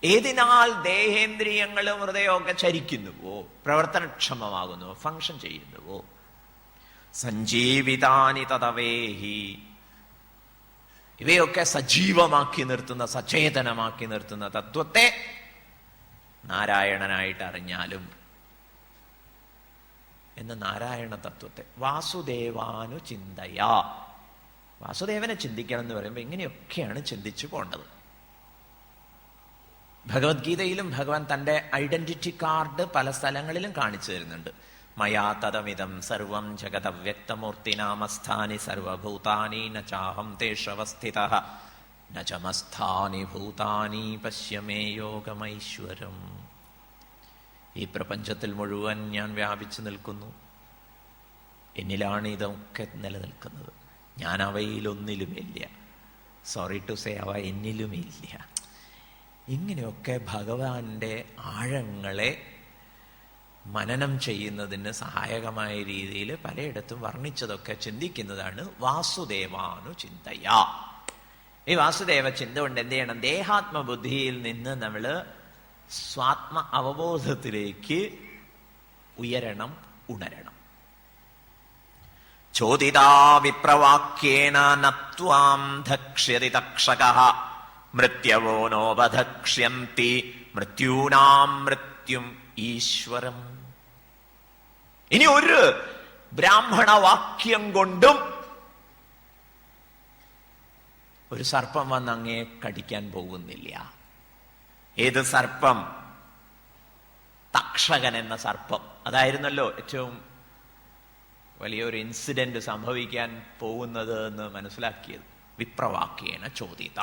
ഏതിനാൽ ദേഹേന്ദ്രിയങ്ങളും ഹൃദയമൊക്കെ ചരിക്കുന്നുവോ, പ്രവർത്തനക്ഷമമാകുന്നുവോ, ഫങ്ഷൻ ചെയ്യുന്നുവോ, സഞ്ജീവിതാനി തദവേഹി, ഇവയൊക്കെ സജീവമാക്കി നിർത്തുന്ന, സചേതനമാക്കി നിർത്തുന്ന തത്വത്തെ നാരായണനായിട്ട് അറിഞ്ഞാലും എന്ന് നാരായണ തത്വത്തെ വാസുദേവാനു ചിന്തയാ. വാസുദേവനെ ചിന്തിക്കണം എന്ന് പറയുമ്പോൾ ഇങ്ങനെയൊക്കെയാണ് ചിന്തിച്ചു പോണ്ടത്. ഭഗവത്ഗീതയിലും ഭഗവാൻ തൻ്റെ ഐഡന്റിറ്റി കാർഡ് പല സ്ഥലങ്ങളിലും കാണിച്ചു തരുന്നുണ്ട്. മയാ തദമിദം സർവം ജഗതവ്യക്തമൂർത്തിനാമസ്ഥാനി സർവഭൂതാനി ന ചാഹം തേഷവസ്ഥിതഃ ന ച മസ്ഥാനി ഭൂതാനി പശ്യ മേ യോഗമൈശ്വരം. ഈ പ്രപഞ്ചത്തിൽ മുഴുവൻ ഞാൻ വ്യാപിച്ചു നിൽക്കുന്നു, എന്നിലാണ് ഇതൊക്കെ നിലനിൽക്കുന്നത്, ഞാൻ അവയിലൊന്നിലുമില്ല. സോറി ടു സേ അവ എന്നിലുമില്ല. ഇങ്ങനെയൊക്കെ ഭഗവാന്റെ ആഴങ്ങളെ മനനം ചെയ്യുന്നതിന് സഹായകമായ രീതിയിൽ പലയിടത്തും വർണ്ണിച്ചതൊക്കെ ചിന്തിക്കുന്നതാണ് വാസുദേവാനു ചിന്തയ. ഈ വാസുദേവ ചിന്ത കൊണ്ട് എന്ത് ചെയ്യണം? ദേഹാത്മബുദ്ധിയിൽ നിന്ന് നമ്മൾ സ്വാത്മ അവബോധത്തിലേക്ക് ഉയരണം, ഉണരണം. ചോദിതാ വിപ്രവാക്യേന നത്വാം ധക്ഷ്യതി തക്ഷകഃ മൃത്യവോ നോപധക്ഷ്യന്തി മൃത്യൂനാം മൃത്യും ഈശ്വരം. ഇനി ഒരു ബ്രാഹ്മണ വാക്യം കൊണ്ടും ഒരു സർപ്പം വന്ന് അങ്ങേ കടിക്കാൻ പോകുന്നില്ല. ഏത് സർപ്പം? തക്ഷകൻ എന്ന സർപ്പം. അതായിരുന്നല്ലോ ഏറ്റവും വലിയൊരു ഇൻസിഡന്റ് സംഭവിക്കാൻ പോകുന്നത് എന്ന് മനസ്സിലാക്കിയത്. വിപ്രവാക്യേന ചോദിത,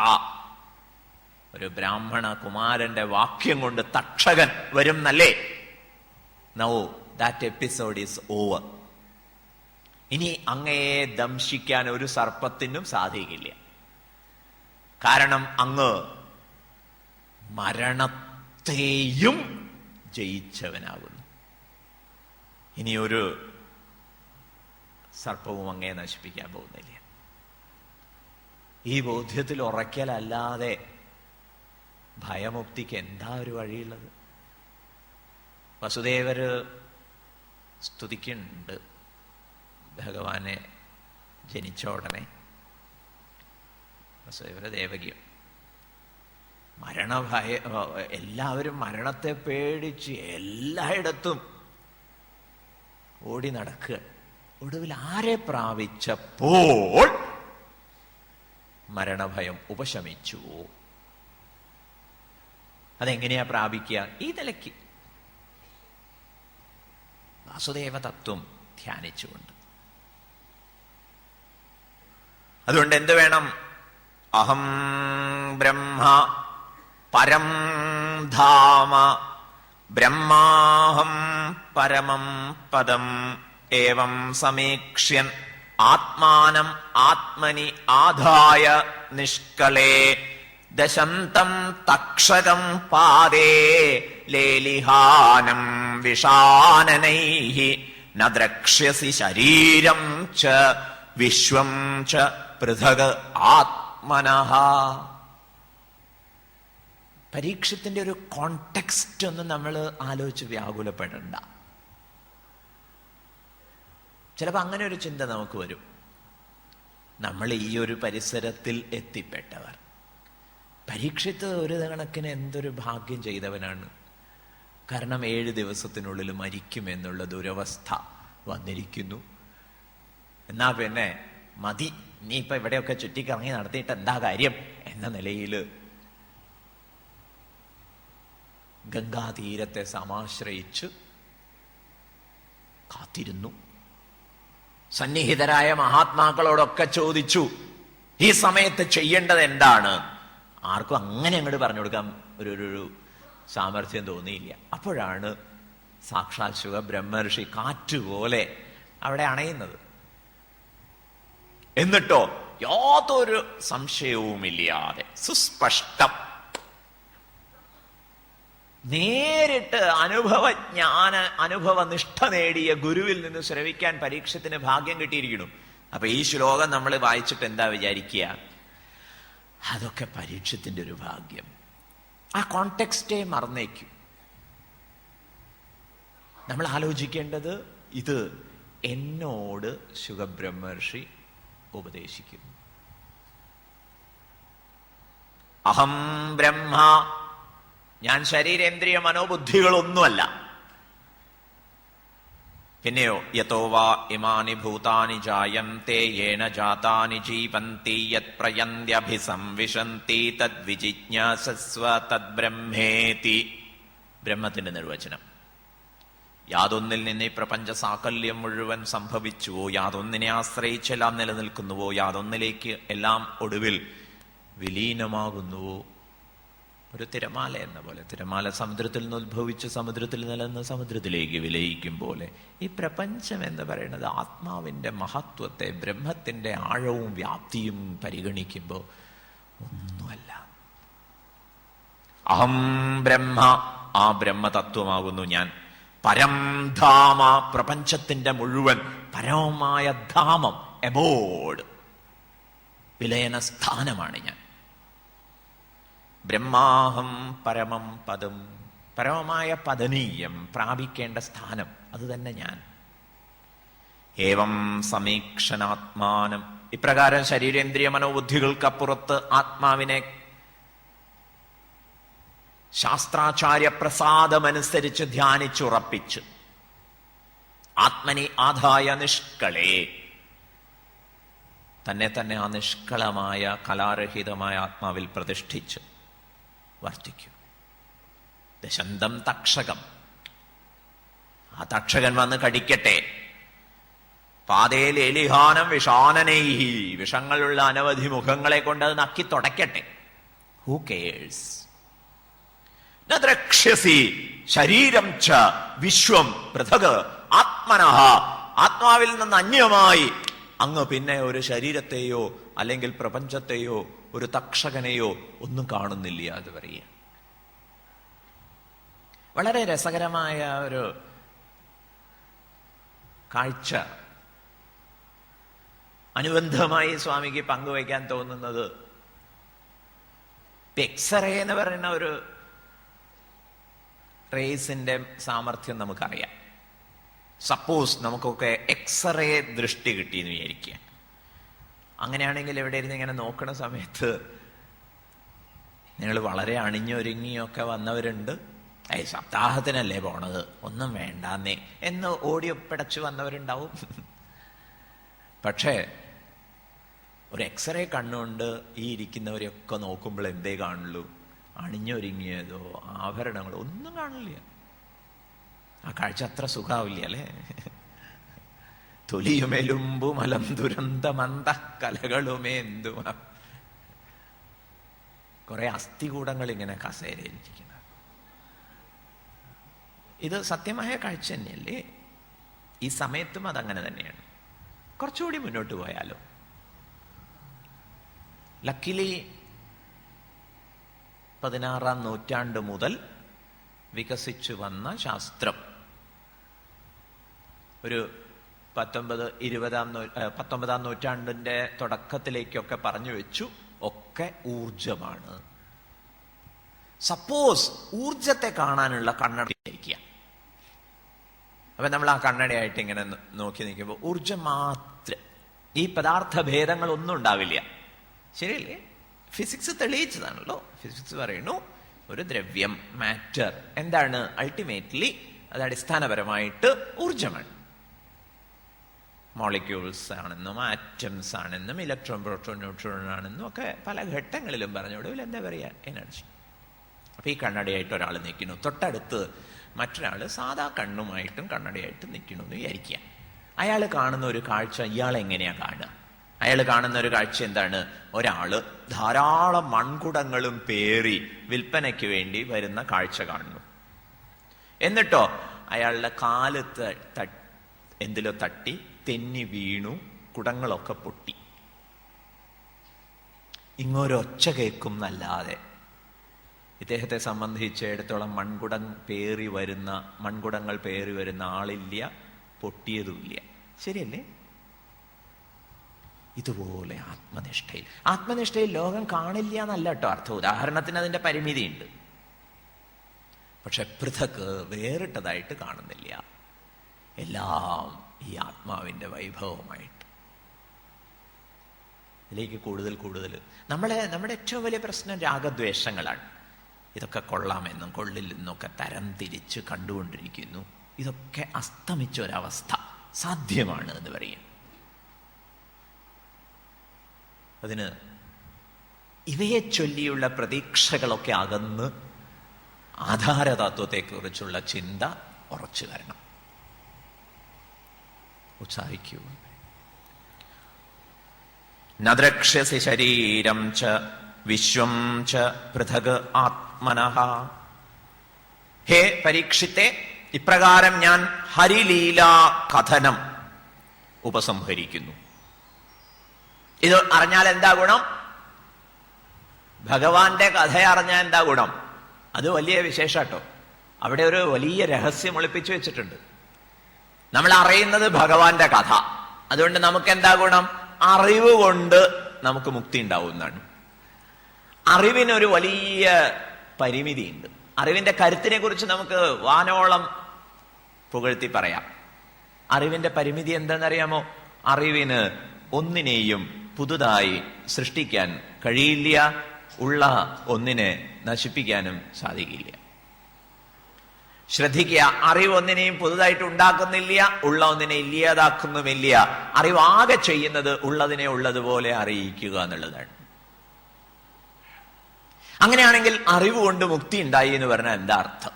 ഒരു ബ്രാഹ്മണ കുമാരന്റെ വാക്യം കൊണ്ട് തക്ഷകൻ വരും എന്നല്ലേ? Now that episode is over. ഇനി അങ്ങയെ ദംശിക്കാൻ ഒരു സർപ്പത്തിനും സാധിക്കില്ല. കാരണം അങ്ങ് മരണത്തെയും ജയിച്ചവനാകുന്നു. ഇനിയൊരു സർപ്പവും അങ്ങയെ നശിപ്പിക്കാൻ പോകുന്നില്ല. ഈ ബോധ്യത്തിൽ ഉറയ്ക്കലല്ലാതെ ഭയമുക്തിക്ക് എന്താ ഒരു വഴിയുള്ളത്? വസുദേവര് സ്തുതിക്കുന്നുണ്ട് ഭഗവാനെ ജനിച്ച ഉടനെ. വസുദേവര ദേവകിയും മരണഭയ, എല്ലാവരും മരണത്തെ പേടിച്ച് എല്ലായിടത്തും ഓടി നടക്കുക. ഒടുവിൽ ആരെ പ്രാപിച്ചപ്പോൾ മരണഭയം ഉപശമിച്ചു. അതെങ്ങനെയാ പ്രാപിക്കുക? ഈ നിലയ്ക്ക് വാസുദേവ തത്വം ധ്യാനിച്ചുകൊണ്ട്. അതുകൊണ്ട് എന്ത് വേണം? അഹം ബ്രഹ്മ പരം ധാമ ബ്രഹ്മാഹം പരമം പദം ഏവം സമീക്ഷ്യൻ ആത്മാനം ആത്മനി ആധായ നിഷ്കളേ ദശന്തം തക്ഷകം പാദേ ലേലിഹാനം വിഷാനനൈഃ ന ദ്രക്ഷ്യസി ശരീരം ച വിശ്വം ച പൃഥക് ആത്മനഃ. പരീക്ഷത്തിന്റെ ഒരു കോണ്ടെക്സ്റ്റ് ഒന്നും നമ്മൾ ആലോചിച്ച് വ്യാകുലപ്പെടണ്ട. ചിലപ്പോൾ അങ്ങനെ ഒരു ചിന്ത നമുക്ക് വരും. നമ്മൾ ഈ ഒരു പരിസരത്തിൽ എത്തിപ്പെട്ടവർ. പരീക്ഷിത്ത് ഒരു കണക്കിന് എന്തൊരു ഭാഗ്യം ചെയ്തവനാണ്. കാരണം 7 ദിവസത്തിനുള്ളിൽ മരിക്കുമെന്നുള്ള ദുരവസ്ഥ വന്നിരിക്കുന്നു. എന്നാ പിന്നെ മതി, ഇനിയിപ്പോൾ ഇവിടെയൊക്കെ ചുറ്റിക്കറങ്ങി നടത്തിയിട്ട് എന്താ കാര്യം എന്ന നിലയിൽ ഗംഗാതീരത്തെ സമാശ്രയിച്ച് കാത്തിരുന്നു. സന്നിഹിതരായ മഹാത്മാക്കളോടൊക്കെ ചോദിച്ചു, ഈ സമയത്ത് ചെയ്യേണ്ടത് എന്താണ്? ആർക്കും അങ്ങനെ അങ്ങോട്ട് പറഞ്ഞു കൊടുക്കാൻ ഒരു സാമർഥ്യം തോന്നിയില്ല. അപ്പോഴാണ് സാക്ഷാൽ ശുക ബ്രഹ്മർഷി കാറ്റുപോലെ അവിടെ അണയുന്നത്. എന്നിട്ടോ യാതൊരു സംശയവുമില്ലാതെ സുസ്പഷ്ടം നേരിട്ട് അനുഭവനിഷ്ഠ നേടിയ ഗുരുവിൽ നിന്ന് ശ്രവിക്കാൻ പരീക്ഷത്തിന് ഭാഗ്യം കിട്ടിയിരിക്കുന്നു. അപ്പൊ ഈ ശ്ലോകം നമ്മൾ വായിച്ചിട്ട് എന്താ വിചാരിക്കുക? അതൊക്കെ പരീക്ഷത്തിന്റെ ഒരു ഭാഗ്യം. ആ കോണ്ടെക്സ്റ്റേ മറന്നേക്കും. നമ്മൾ ആലോചിക്കേണ്ടത് ഇത് എന്നോട് ശുകബ്രഹ്മർഷി ഉപദേശിക്കുന്നു. അഹം ബ്രഹ്മ, ഞാൻ ശരീരേന്ദ്രിയ മനോബുദ്ധികളൊന്നുമല്ല. പിന്നെയോ യതോ വാ ഇമാനി ഭൂതാനി ജായന്തെ യേന ജാതാനി ജീവന്തി യത് പ്രയന്ത്യഭിസംവിശന്തി തദ്വിജിജ്ഞാസസ്വ തദ്ബ്രഹ്മേതി. ബ്രഹ്മത്തിന്റെ നിർവചനം: യാതൊന്നിൽ നിന്ന് ഈ പ്രപഞ്ച സാകല്യം മുഴുവൻ സംഭവിച്ചുവോ, യാതൊന്നിനെ ആശ്രയിച്ചെല്ലാം നിലനിൽക്കുന്നുവോ, യാതൊന്നിലേക്ക് എല്ലാം ഒടുവിൽ വിലീനമാകുന്നുവോ. ഒരു തിരമാല എന്ന പോലെ, തിരമാല സമുദ്രത്തിൽ നിന്ന് ഉത്ഭവിച്ച് സമുദ്രത്തിൽ നിലനിന്ന് സമുദ്രത്തിലേക്ക് വിലയിക്കും പോലെ ഈ പ്രപഞ്ചം എന്ന് പറയുന്നത് ആത്മാവിൻ്റെ മഹത്വത്തെ, ബ്രഹ്മത്തിൻ്റെ ആഴവും വ്യാപ്തിയും പരിഗണിക്കുമ്പോൾ ഒന്നുമല്ല. അഹം ബ്രഹ്മ, ആ ബ്രഹ്മതത്വമാകുന്നു ഞാൻ. പരം ധാമ, പ്രപഞ്ചത്തിന്റെ മുഴുവൻ പരമമായ ധാമം, എബോർഡ്, വിലയന സ്ഥാനമാണ് ഞാൻ. ബ്രഹ്മാഹം പരമം പദം, പരമമായ പദനീയം, പ്രാപിക്കേണ്ട സ്ഥാനം, അത് തന്നെ ഞാൻ. ഏവം സമീക്ഷണാത്മാനം, ഇപ്രകാരം ശരീരേന്ദ്രിയ മനോബുദ്ധികൾക്കപ്പുറത്ത് ആത്മാവിനെ ശാസ്ത്രാചാര്യ പ്രസാദമനുസരിച്ച് ധ്യാനിച്ചുറപ്പിച്ച്, ആത്മനി ആദായ നിഷ്കളേ, തന്നെ തന്നെ ആ നിഷ്കളമായ കലാരഹിതമായ ആത്മാവിൽ പ്രതിഷ്ഠിച്ച് വർത്തിക്കൂ. ദശന്തം തക്ഷകം, ആ തക്ഷകൻ വന്ന് കടിക്കട്ടെ. പാതയിൽ എലിഹാനം വിഷാനനൈഹി, വിഷങ്ങളുള്ള അനവധി മുഖങ്ങളെ കൊണ്ട് അത് നക്കി തുടയ്ക്കട്ടെ. Who cares? നദ്രക്ഷ്യസി ശരീരം ച വിശ്വം പൃഥക് ആത്മനഃ, ആത്മാവിൽ നിന്ന് അന്യമായി അങ്ങ് പിന്നെ ഒരു ശരീരത്തെയോ അല്ലെങ്കിൽ പ്രപഞ്ചത്തെയോ ഒരു തക്ഷകനെയോ ഒന്നും കാണുന്നില്ല. അത് പറയുക വളരെ രസകരമായ ഒരു കാഴ്ച അനുബന്ധമായി സ്വാമിക്ക് പങ്കുവയ്ക്കാൻ തോന്നുന്നത്, എക്സ്റേ എന്ന് പറയുന്ന ഒരു റേസിന്റെ സാമർഥ്യം നമുക്കറിയാം. സപ്പോസ് നമുക്കൊക്കെ എക്സ്റേ ദൃഷ്ടി കിട്ടിയെന്ന് വിചാരിക്കുക. അങ്ങനെയാണെങ്കിൽ എവിടെ ഇരുന്ന് ഇങ്ങനെ നോക്കണ സമയത്ത് നിങ്ങൾ വളരെ അണിഞ്ഞൊരുങ്ങിയൊക്കെ വന്നവരുണ്ട്. സപ്താഹത്തിനല്ലേ പോണത്, ഒന്നും വേണ്ടാന്നേ എന്ന് ഓടിയൊപ്പിടച്ച് വന്നവരുണ്ടാവും. പക്ഷേ ഒരു എക്സ്റേ കണ്ണുകൊണ്ട് ഈ ഇരിക്കുന്നവരെയൊക്കെ നോക്കുമ്പോൾ എന്തേ കാണുള്ളൂ? അണിഞ്ഞൊരുങ്ങിയതോ ആഭരണങ്ങളോ ഒന്നും കാണില്ല. ആ കാഴ്ച അത്ര സുഖാവില്ല അല്ലേ? തൊലിയുമെലുമ്പുമലം ദുരന്തമന്ത കലകളുമേന്തു, കുറെ അസ്ഥികൂടങ്ങൾ ഇങ്ങനെ കസേരയിരിക്കുന്നത്. ഇത് സത്യമായ കാഴ്ച തന്നെയല്ലേ? ഈ സമയത്തും അതങ്ങനെ തന്നെയാണ്. കുറച്ചുകൂടി മുന്നോട്ട് പോയാലോ, ലക്കിലി 16-ാം നൂറ്റാണ്ട് മുതൽ വികസിച്ചു വന്ന ശാസ്ത്രം ഒരു 19-ാം നൂറ്റാണ്ടിന്റെ തുടക്കത്തിലേക്കൊക്കെ പറഞ്ഞു വെച്ചു, ഒക്കെ ഊർജമാണ്. സപ്പോസ് ഊർജത്തെ കാണാനുള്ള കണ്ണടയായിരിക്കുക. അപ്പൊ നമ്മൾ ആ കണ്ണടയായിട്ട് ഇങ്ങനെ നോക്കി നിൽക്കുമ്പോൾ ഊർജം മാത്രം, ഈ പദാർത്ഥ ഭേദങ്ങളൊന്നും ഉണ്ടാവില്ല. ശരിയല്ലേ? ഫിസിക്സ് തെളിയിച്ചതാണല്ലോ. ഫിസിക്സ് പറയുന്നു ഒരു ദ്രവ്യം, മാറ്റർ, എന്താണ്? അൾട്ടിമേറ്റ്ലി അത് അടിസ്ഥാനപരമായിട്ട് ഊർജമാണ്. മോളിക്യൂൾസ് ആണെന്നും ആറ്റംസ് ആണെന്നും ഇലക്ട്രോൺ, പ്രോട്ടോൺ, ന്യൂട്രോൺ ആണെന്നും ഒക്കെ പല ഘട്ടങ്ങളിലും പറഞ്ഞു. ഒടുവിൽ എന്താ പറയുക? എനർജി. അപ്പൊ ഈ കണ്ണടയായിട്ട് ഒരാൾ നിൽക്കുന്നു, തൊട്ടടുത്ത് മറ്റൊരാൾ സാധാ കണ്ണുമായിട്ടും കണ്ണടയായിട്ട് നിൽക്കുന്നു എന്ന് വിചാരിക്കുക. അയാൾ കാണുന്ന ഒരു കാഴ്ച ഇയാൾ എങ്ങനെയാ കാണുക? അയാൾ കാണുന്ന ഒരു കാഴ്ച എന്താണ്? ഒരാള് ധാരാളം മൺകുടങ്ങളും പേറി വിൽപ്പനയ്ക്ക് വേണ്ടി വരുന്ന കാഴ്ച കാണുന്നു. എന്നിട്ടോ അയാളുടെ കാല് എന്തിലോ തട്ടി തെന്നി വീണു, കുടങ്ങളൊക്കെ പൊട്ടി. ഇങ്ങോരൊച്ച കേൾക്കും എന്നല്ലാതെ ഇദ്ദേഹത്തെ സംബന്ധിച്ചിടത്തോളം മൺകുടങ്ങൾ പേറി വരുന്ന ആളില്ല, പൊട്ടിയതുമില്ല. ശരിയല്ലേ? ഇതുപോലെ ആത്മനിഷ്ഠയിൽ ലോകം കാണില്ല എന്നല്ല കേട്ടോ അർത്ഥം. ഉദാഹരണത്തിന് അതിന്റെ പരിമിതിയുണ്ട്. പക്ഷെ പൃഥക്, വേറിട്ടതായിട്ട് കാണുന്നില്ല. എല്ലാം ഈ ആത്മാവിന്റെ വൈഭവമായിട്ട്. ഇതിലേക്ക് കൂടുതൽ നമ്മുടെ ഏറ്റവും വലിയ പ്രശ്നം രാഗദ്വേഷങ്ങളാണ്. ഇതൊക്കെ കൊള്ളാമെന്നും കൊള്ളില്ലെന്നൊക്കെ തരം തിരിച്ച് കണ്ടുകൊണ്ടിരിക്കുന്നു. ഇതൊക്കെ അസ്തമിച്ച ഒരവസ്ഥ സാധ്യമാണ് എന്ന് പറയും. അതിന് ഇവയെ ചൊല്ലിയുള്ള പ്രതീക്ഷകളൊക്കെ അകന്ന് ആധാരതത്വത്തെക്കുറിച്ചുള്ള ചിന്ത ഉറച്ചു വരണം. ഉത്സാഹിക്കൂ. നദ്രക്ഷ്യസി ശരീരം ച വിശ്വം ച പൃഥക് ആത്മനഃ. ഹേ പരീക്ഷിത്തെ, ഇപ്രകാരം ഞാൻ ഹരിലീലാ കഥനം ഉപസംഹരിക്കുന്നു. ഇത് അറിഞ്ഞാൽ എന്താ ഗുണം? ഭഗവാന്റെ കഥ അറിഞ്ഞാൽ എന്താ ഗുണം? അത് വലിയ വിശേഷാട്ടോ. അവിടെ ഒരു വലിയ രഹസ്യം ഒളിപ്പിച്ചു വെച്ചിട്ടുണ്ട്. നമ്മൾ അറിയുന്നത് ഭഗവാന്റെ കഥ. അതുകൊണ്ട് നമുക്ക് എന്താ ഗുണം? അറിവ് കൊണ്ട് നമുക്ക് മുക്തി ഉണ്ടാവുന്നതാണ്. അറിവിനൊരു വലിയ പരിമിതിയുണ്ട്. അറിവിന്റെ കരുത്തിനെ കുറിച്ച് നമുക്ക് വാനോളം പുകഴ്ത്തി പറയാം. അറിവിന്റെ പരിമിതി എന്താണെന്നറിയാമോ? അറിവിന് ഒന്നിനെയും പുതുതായി സൃഷ്ടിക്കാൻ കഴിയില്ല, ഉള്ള ഒന്നിനെ നശിപ്പിക്കാനും സാധിക്കില്ല. ശ്രദ്ധിക്കുക, അറിവ് ഒന്നിനെയും പുതുതായിട്ട് ഉണ്ടാക്കുന്നില്ല, ഉള്ള ഒന്നിനെ ഇല്ലാതാക്കുന്നുമില്ല. അറിവ് ആകെ ചെയ്യുന്നത് ഉള്ളതിനെ ഉള്ളതുപോലെ അറിയിക്കുക എന്നുള്ളതാണ്. അങ്ങനെയാണെങ്കിൽ അറിവ് കൊണ്ട് മുക്തി ഉണ്ടായി എന്ന് പറഞ്ഞാൽ എന്താ അർത്ഥം?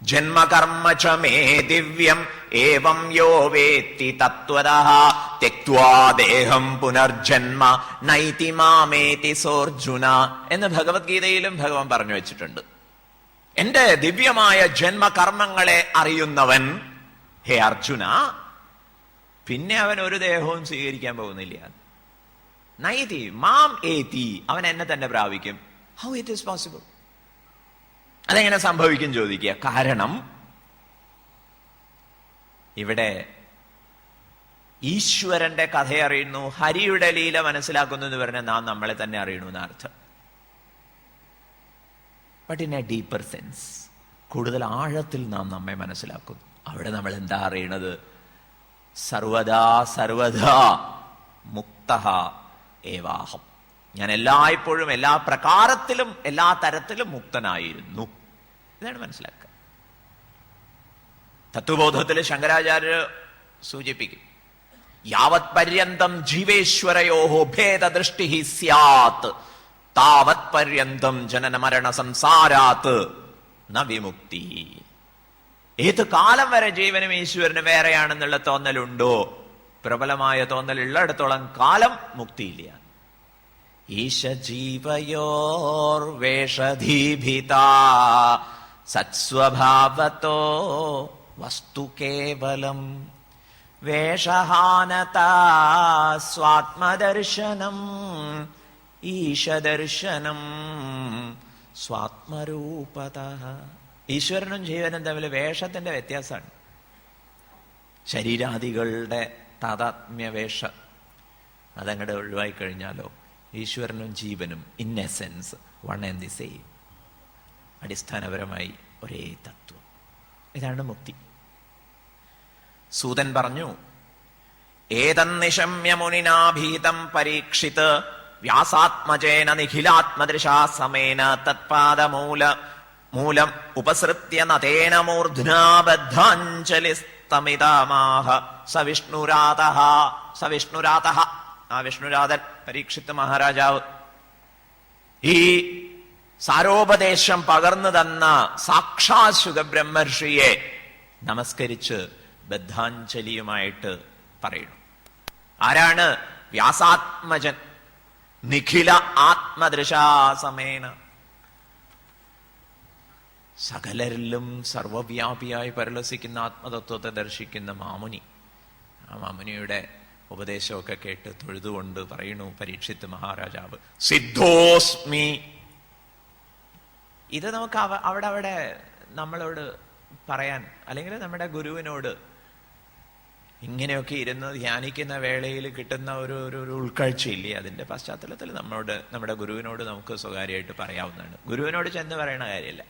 ജന്മകർമ്മ ച മേ ദിവ്യം ഏവം യോ വേത്തി തത്വതഃ ത്യക്ത്വാ ദേഹം പുനർജന്മ നൈതി മാമേതി സോർജുന എന്ന് ഭഗവത്ഗീതയിലും ഭഗവാൻ പറഞ്ഞു വെച്ചിട്ടുണ്ട്. എന്റെ ദിവ്യമായ ജന്മകർമ്മങ്ങളെ അറിയുന്നവൻ, ഹേ അർജുന, പിന്നെ അവൻ ഒരു ദേഹവും സ്വീകരിക്കാൻ പോകുന്നില്ല. നൈതി മാം ഏതി, അവൻ എന്നെ തന്നെ പ്രാപിക്കും. How it is possible? അതെങ്ങനെ സംഭവിക്കും ചോദിക്കുക. കാരണം ഇവിടെ ഈശ്വരന്റെ കഥ അറിയുന്നു, ഹരിയുടെ ലീല മനസ്സിലാക്കുന്നു എന്ന് പറഞ്ഞാൽ നാം നമ്മളെ തന്നെ അറിയണു എന്നർത്ഥം. But in A deeper sense, കൂടുതൽ ആഴത്തിൽ നാം നമ്മെ മനസ്സിലാക്കുന്നു. അവിടെ നമ്മൾ എന്താ അറിയണത്? സർവദാ സർവദാ മുക്തഃ ഏവാഹം, ഞാൻ എല്ലായ്പ്പോഴും എല്ലാ പ്രകാരത്തിലും എല്ലാ തരത്തിലും മുക്തനായിരുന്നു. ഇതാണ് മനസ്സിലാക്കുക. തത്വബോധത്തിൽ ശങ്കരാചാര്യ സൂചിപ്പിക്കും, യാവത് പര്യന്തം ജീവേശ്വരയോഹോ ഭേദദൃഷ്ടി സ്യാത് താവത് പര്യന്തം ജനന മരണ സംസാരാത് ന വിമുക്തി. ഏത് കാലം വരെ ജീവനും ഈശ്വരനും വേറെയാണെന്നുള്ള തോന്നലുണ്ടോ, പ്രബലമായ തോന്നൽ ഉള്ളിടത്തോളം കാലം മുക്തിയില്ല. ഈശ ജീവയോർ വേഷധീഭിത സത്സ്വഭാവത്തോ വസ്തു കേവലം വേഷഹാനത സ്വാത്മദർശനം ഈശദർശനം സ്വാത്മരൂപത. ഈശ്വരനും ജീവനും തമ്മിൽ വേഷത്തിന്റെ വ്യത്യാസമാണ്. ശരീരാദികളുടെ താതാത്മ്യ വേഷം അതങ്ങടെ ഒഴിവായി കഴിഞ്ഞാലോ ഈശ്വരനും ജീവനും in essence one and the same, അടിസ്ഥാനപരമായി ഒരേ തത്വം. ഇതാണ് മുക്തി. സൂതൻ പറഞ്ഞു, ഏതന്നിശമ്യ മുനിനാഭീതം പരീക്ഷിത് വ്യാസാത്മജേന നിഖിലാത്മദൃശാ സമേന തത്പാദമൂലം ഉപസൃത്യ നതേന മൂർധ്നാ ബദ്ധാഞ്ജലിസ്തമിതാമാഹ സവിഷ്ണുരാതഃ. സവിഷ്ണുരാതഃ, ആ വിഷ്ണുരാതൻ പരീക്ഷിത് മഹാരാജാവ്, ഈ സാരോപദേശം പകർന്നു തന്ന സാക്ഷാത് ശുകബ്രഹ്മർഷിയെ നമസ്കരിച്ച് ബദ്ധാഞ്ജലിയുമായിട്ട് പറയുന്നു. ആരാണ്? വ്യാസാത്മജൻ, നിഖില ആത്മദൃശാസമേന. സകലരിലും സർവവ്യാപിയായി പരിലസിക്കുന്ന ആത്മതത്വത്തെ ദർശിക്കുന്ന മാമുനി. ആ മാമുനിയുടെ ഉപദേശമൊക്കെ കേട്ട് തൊഴുതുകൊണ്ട് പറയുന്നു പരീക്ഷിത് മഹാരാജാവ്, സിദ്ധോസ്മി. ഇത് നമുക്ക് അവിടെ നമ്മളോട് പറയാൻ, അല്ലെങ്കിൽ നമ്മുടെ ഗുരുവിനോട് ഇങ്ങനെയൊക്കെ ഇരുന്ന് ധ്യാനിക്കുന്ന വേളയിൽ കിട്ടുന്ന ഒരു ഉൾക്കാഴ്ചയില്ലേ, അതിന്റെ പശ്ചാത്തലത്തിൽ നമ്മുടെ ഗുരുവിനോട് നമുക്ക് സ്വകാര്യമായിട്ട് പറയാവുന്നതാണ്. ഗുരുവിനോട് ചെന്ന് പറയണ കാര്യമില്ല.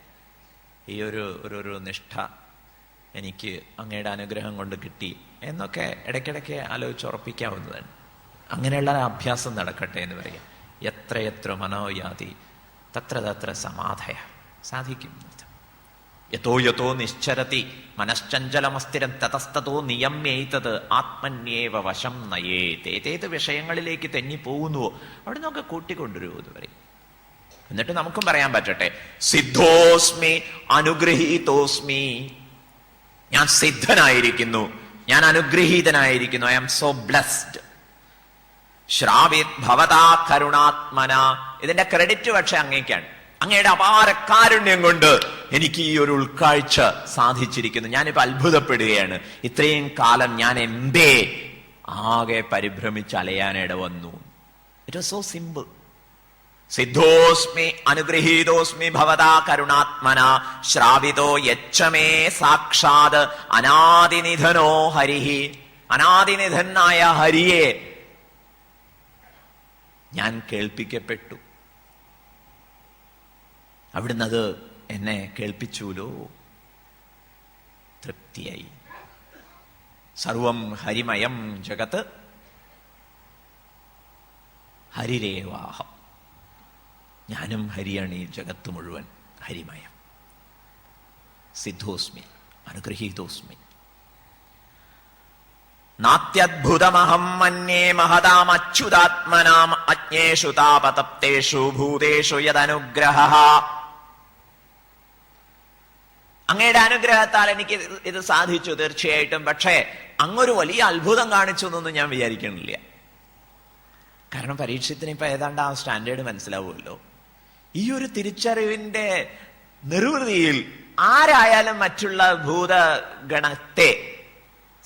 ഈ ഒരു നിഷ്ഠ എനിക്ക് അങ്ങയുടെ അനുഗ്രഹം കൊണ്ട് കിട്ടി എന്നൊക്കെ ഇടയ്ക്കിടയ്ക്ക് ആലോചിച്ചുറപ്പിക്കാവുന്നതാണ്. അങ്ങനെയുള്ള അഭ്യാസം നടക്കട്ടെ എന്ന് പറയാം. എത്രയെത്ര മനോയാതി തത്ര തത്ര സമാധയ, സാധിക്കും. യഥോ യഥോ നിശ്ചരതി മനശ്ചഞ്ചലമസ്ഥിരം തതസ്തോ നിയമ്യേതത് ആത്മന്യേവ വശം നയേത്. ഏതേത് വിഷയങ്ങളിലേക്ക് തെന്നിപ്പോകുന്നുവോ അവിടെ നമുക്ക് കൂട്ടിക്കൊണ്ടുവരുമോ എന്ന് പറയും. എന്നിട്ട് നമുക്കും പറയാൻ പറ്റട്ടെ, സിദ്ധോസ്മി അനുഗ്രഹീതോസ്മി. ഞാൻ സിദ്ധനായിരിക്കുന്നു, ഞാൻ അനുഗ്രഹീതനായിരിക്കുന്നു. I am so blessed. ശ്രാവിത് ഭവതാ കരുണാത്മന. ഇതിന്റെ ക്രെഡിറ്റ് പക്ഷെ അങ്ങേക്കാണ്. അങ്ങയുടെ അപാര കാരുണ്യം കൊണ്ട് എനിക്ക് ഈ ഒരു ഉൾക്കാഴ്ച സാധിച്ചിരിക്കുന്നു. ഞാനിപ്പോ അത്ഭുതപ്പെടുകയാണ്. ഇത്രയും കാലം ഞാൻ എന്തേ ആകെ പരിഭ്രമിച്ച് അലയാനിട വന്നു. It was so simple. സിദ്ധോസ്മി അനുഗൃഹീതോസ്മി ഭവതാ കരുണാത്മന ശ്രാവിതോ യച്ഛമേ സാക്ഷാത് അനാദിനിധനോ ഹരിഹി. അനാദിനിധനായ ഹരിയെ ഞാൻ കേൾപ്പിക്കപ്പെട്ടു. അവിടുന്ന് അത് എന്നെ കേൾപ്പിച്ചൂലോ. തൃപ്തിയായി. സർവം ഹരിമയം ജഗത്ത് ഹരിരേവാഹം. ഞാനും ഹരിയാണ്, ഈ ജഗത്ത് മുഴുവൻ ഹരിമയം. സിദ്ധോസ്മി അനുഗൃഹീതോസ്മി. നാത്യദ്ഭുതമഹം മന്യേ മഹതാമച്യുതാത്മനാം അജ്ഞേഷു താപതപ്തേഷു ഭൂതേഷു യദനുഗ്രഹഃ. അങ്ങയുടെ അനുഗ്രഹത്താൽ എനിക്ക് ഇത് സാധിച്ചു തീർച്ചയായിട്ടും. പക്ഷേ അങ്ങൊരു വലിയ അത്ഭുതം കാണിച്ചു എന്നൊന്നും ഞാൻ വിചാരിക്കണില്ല. കാരണം പരീക്ഷത്തിന് ഇപ്പൊ ഏതാണ്ട് ആ സ്റ്റാൻഡേർഡ് മനസ്സിലാവുമല്ലോ. ഈ ഒരു തിരിച്ചറിവിന്റെ നിർവൃതിയിൽ ആരായാലും മറ്റുള്ള ഭൂതഗണത്തെ,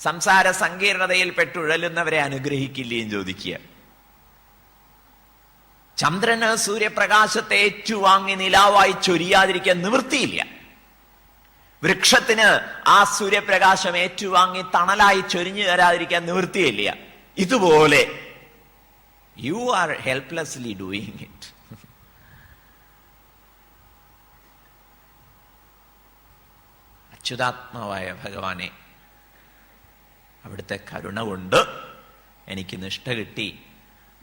സംസാര സങ്കീർണതയിൽ പെട്ടുഴലുന്നവരെ അനുഗ്രഹിക്കില്ലേയും ചോദിക്കുക. ചന്ദ്രന് സൂര്യപ്രകാശത്തെ ഏറ്റുവാങ്ങി നിലാവായി ചൊരിയാതിരിക്കാൻ നിവൃത്തിയില്ല. വൃക്ഷത്തിന് ആ സൂര്യപ്രകാശം ഏറ്റുവാങ്ങി തണലായി ചൊരിഞ്ഞു തരാതിരിക്കാൻ നിവൃത്തിയില്ല. ഇതുപോലെ you are helplessly doing it. അച്യുതാത്മാവായ ഭഗവാനെ, അവിടുത്തെ കരുണ കൊണ്ട് എനിക്ക് നിഷ്ഠ കിട്ടി.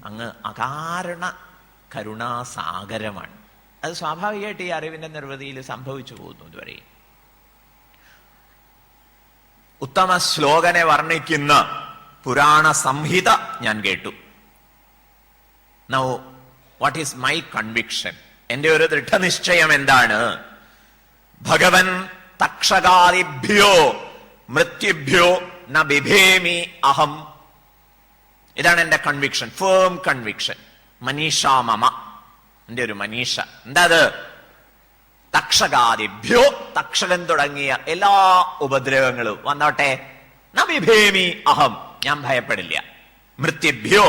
അങ്ങ് അകാരണ കരുണാസാഗരമാണ്. അത് സ്വാഭാവികമായിട്ട് ഈ അറിവിന്റെ നിർവൃതിയിൽ സംഭവിച്ചു പോകുന്നു. ഇതുവരെ ഉത്തമ ശ്ലോകനെ വർണ്ണിക്കുന്ന പുരാണ സംഹിത ഞാൻ കേട്ടു. Now what is my conviction? എന്റെ ഒരു ദൃഢനിശ്ചയം എന്താണ്? ഭഗവൻ തക്ഷകാദിഭ്യോ മൃത്യുഭ്യോ ന ബിഭേമി അഹം. ഇതാണ് എന്റെ കൺവിക്ഷൻ, ഫേം കൺവിക്ഷൻ. മനീഷാ മമ, എന്റെ ഒരു മനീഷ. എന്താ അത്? തക്ഷകാദിഭ്യോ, തക്ഷകൻ തുടങ്ങിയ എല്ലാ ഉപദ്രവങ്ങളും വന്നോട്ടെ, ന ബിഭേമി അഹം, ഞാൻ ഭയപ്പെടില്ല. മൃത്യുഭ്യോ,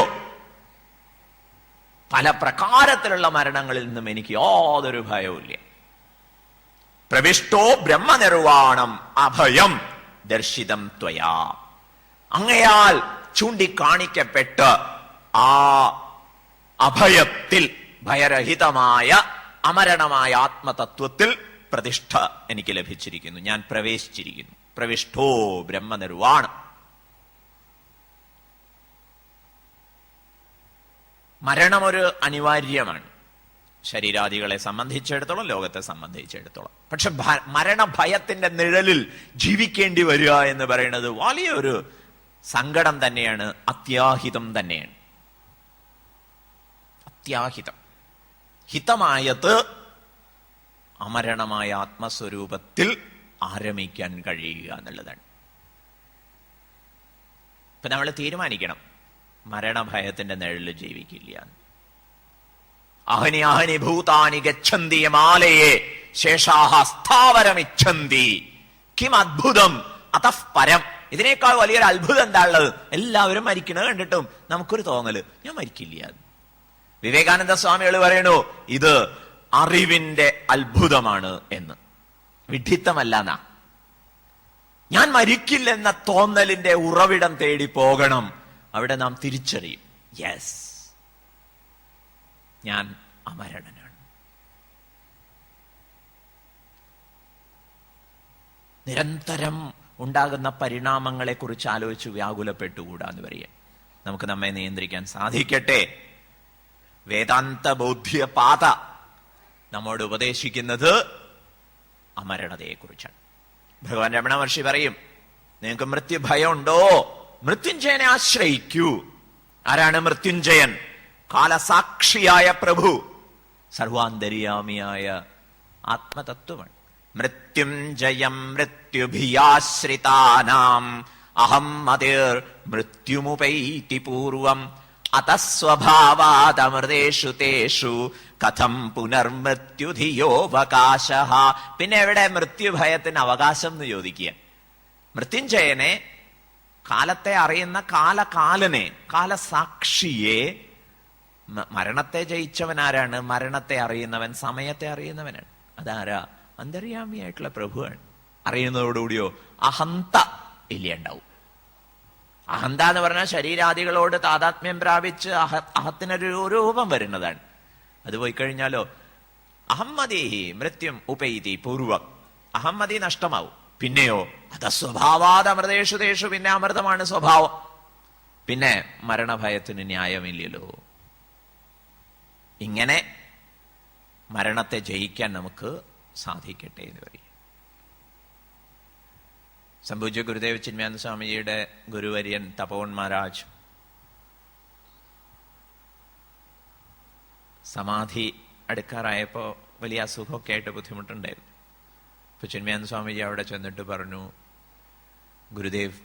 പല പ്രകാരത്തിലുള്ള മരണങ്ങളിൽ നിന്നും എനിക്ക് യാതൊരു ഭയവുമില്ല. പ്രവിഷ്ടോ ബ്രഹ്മനിർവാണം അഭയം ദർശിതം ത്വയാ. അങ്ങയാൽ ചൂണ്ടിക്കാണിക്കപ്പെട്ട് ആ അഭയത്തിൽ, ഭയരഹിതമായ അമരണമായ ആത്മതത്വത്തിൽ പ്രതിഷ്ഠ എനിക്ക് ലഭിച്ചിരിക്കുന്നു. ഞാൻ പ്രവേശിച്ചിരിക്കുന്നു. പ്രവിഷ്ടോ ബ്രഹ്മനിർവാണം. മരണമൊരു അനിവാര്യമാണ് ശരീരാദികളെ സംബന്ധിച്ചിടത്തോളം, ലോകത്തെ സംബന്ധിച്ചിടത്തോളം. പക്ഷെ മരണഭയത്തിന്റെ നിഴലിൽ ജീവിക്കേണ്ടി വരിക എന്ന് പറയുന്നത് വലിയൊരു സങ്കടം തന്നെയാണ്, അത്യാഹിതം തന്നെയാണ്. അത്യാഹിതം. ഹിതമായത് അമരണമായ ആത്മസ്വരൂപത്തിൽ ആരമിക്കാൻ കഴിയുക എന്നുള്ളതാണ്. ഇപ്പൊ നമ്മൾ തീരുമാനിക്കണം, മരണഭയത്തിന്റെ നിഴലിൽ ജീവിക്കില്ല. അഹനി അഹനി ഭൂതാനി ഗച്ഛന്തി യമാലയെ ശേഷാഹ സ്ഥാവരമിച്ഛന്തി കിം അദ്ഭുതം അതഃ പരം. ഇതിനേക്കാൾ വലിയൊരു അത്ഭുതം എന്താ ഉള്ളത്? എല്ലാവരും മരിക്കണത് കണ്ടിട്ടും നമുക്കൊരു തോന്നല്, ഞാൻ മരിക്കില്ല. വിവേകാനന്ദ സ്വാമികൾ പറയണു, ഇത് അറിവിന്റെ അത്ഭുതമാണ് എന്ന്. വിഡ്ഢിത്തമല്ല എന്നാ. ഞാൻ മരിക്കില്ലെന്ന തോന്നലിന്റെ ഉറവിടം തേടി പോകണം. അവിടെ നാം തിരിച്ചറിയും, യെസ്, ഞാൻ അമരണനാണ്. നിരന്തരം ഉണ്ടാകുന്ന പരിണാമങ്ങളെ കുറിച്ച് ആലോചിച്ച് വ്യാകുലപ്പെട്ടുകൂടാന്ന് പറയാം. നമുക്ക് നമ്മെ നിയന്ത്രിക്കാൻ സാധിക്കട്ടെ. വേദാന്ത ബോധ്യ പാത നമ്മോട് ഉപദേശിക്കുന്നത് അമരണതയെക്കുറിച്ചാണ്. ഭഗവാൻ രമണ മഹർഷി പറയും, നിങ്ങൾക്ക് മൃത്യുഭയം ഉണ്ടോ? മൃത്യുഞ്ജയനെ ആശ്രയിക്കൂ. ആരാണ് മൃത്യുഞ്ജയൻ? കാലസാക്ഷിയായ പ്രഭു, സർവാന്തര്യാമിയായ ആത്മതത്വമാണ്. മൃത്യുഞ്ജയം മൃത്യുഭിയാശ്രിതാനാം അഹം മതിർ മൃത്യുമുപൈതി പൂർവം അതസ്വഭാവാദമൃതേഷു തേഷു കഥം പുനർമൃത്യുധിയോവകാശ. പിന്നെ എവിടെ മൃത്യുഭയത്തിന് അവകാശം എന്ന് ചോദിക്കുക? മൃത്യുഞ്ജയനെ, കാലത്തെ അറിയുന്ന കാലകാലനെ, കാലസാക്ഷിയെ മരണത്തെ ജയിച്ചവൻ ആരാണ്? മരണത്തെ അറിയുന്നവൻ, സമയത്തെ അറിയുന്നവനാണ്. അതാരാ? അന്തര്യാമിയായിട്ടുള്ള പ്രഭുവാണ്. അറിയുന്നതോടുകൂടിയോ അഹന്ത ഇല്ലാണ്ടാവും. അഹന്ത എന്ന് പറഞ്ഞാൽ ശരീരാദികളോട് താതാത്മ്യം പ്രാപിച്ച് അഹത്തിനൊരു രൂപം വരുന്നതാണ്. അത് പോയി കഴിഞ്ഞാലോ അഹമ്മദീഹി മൃത്യും ഉപൈതി പൂർവം, അഹമ്മദി നഷ്ടമാവും. പിന്നെയോ അതസ്വഭാവാത് അമൃതേഷു തേഷു, പിന്നെ അമൃതമാണ് സ്വഭാവം. പിന്നെ മരണഭയത്തിന് ന്യായമില്ലല്ലോ. ഇങ്ങനെ മരണത്തെ ജയിക്കാൻ നമുക്ക് സാധിക്കട്ടെ എന്ന് പറയും. സംപൂജ്യ ഗുരുദേവ് ചിന്മയാനന്ദ സ്വാമിജിയുടെ ഗുരുവര്യൻ തപോവൻ മഹാരാജ് സമാധി അടുക്കാറായപ്പോ വലിയ അസുഖമൊക്കെ ആയിട്ട് ബുദ്ധിമുട്ടുണ്ടായിരുന്നു. അപ്പൊ ചിന്മയാനന്ദ സ്വാമിജി അവിടെ ചെന്നിട്ട് പറഞ്ഞു, ഗുരുദേവ്,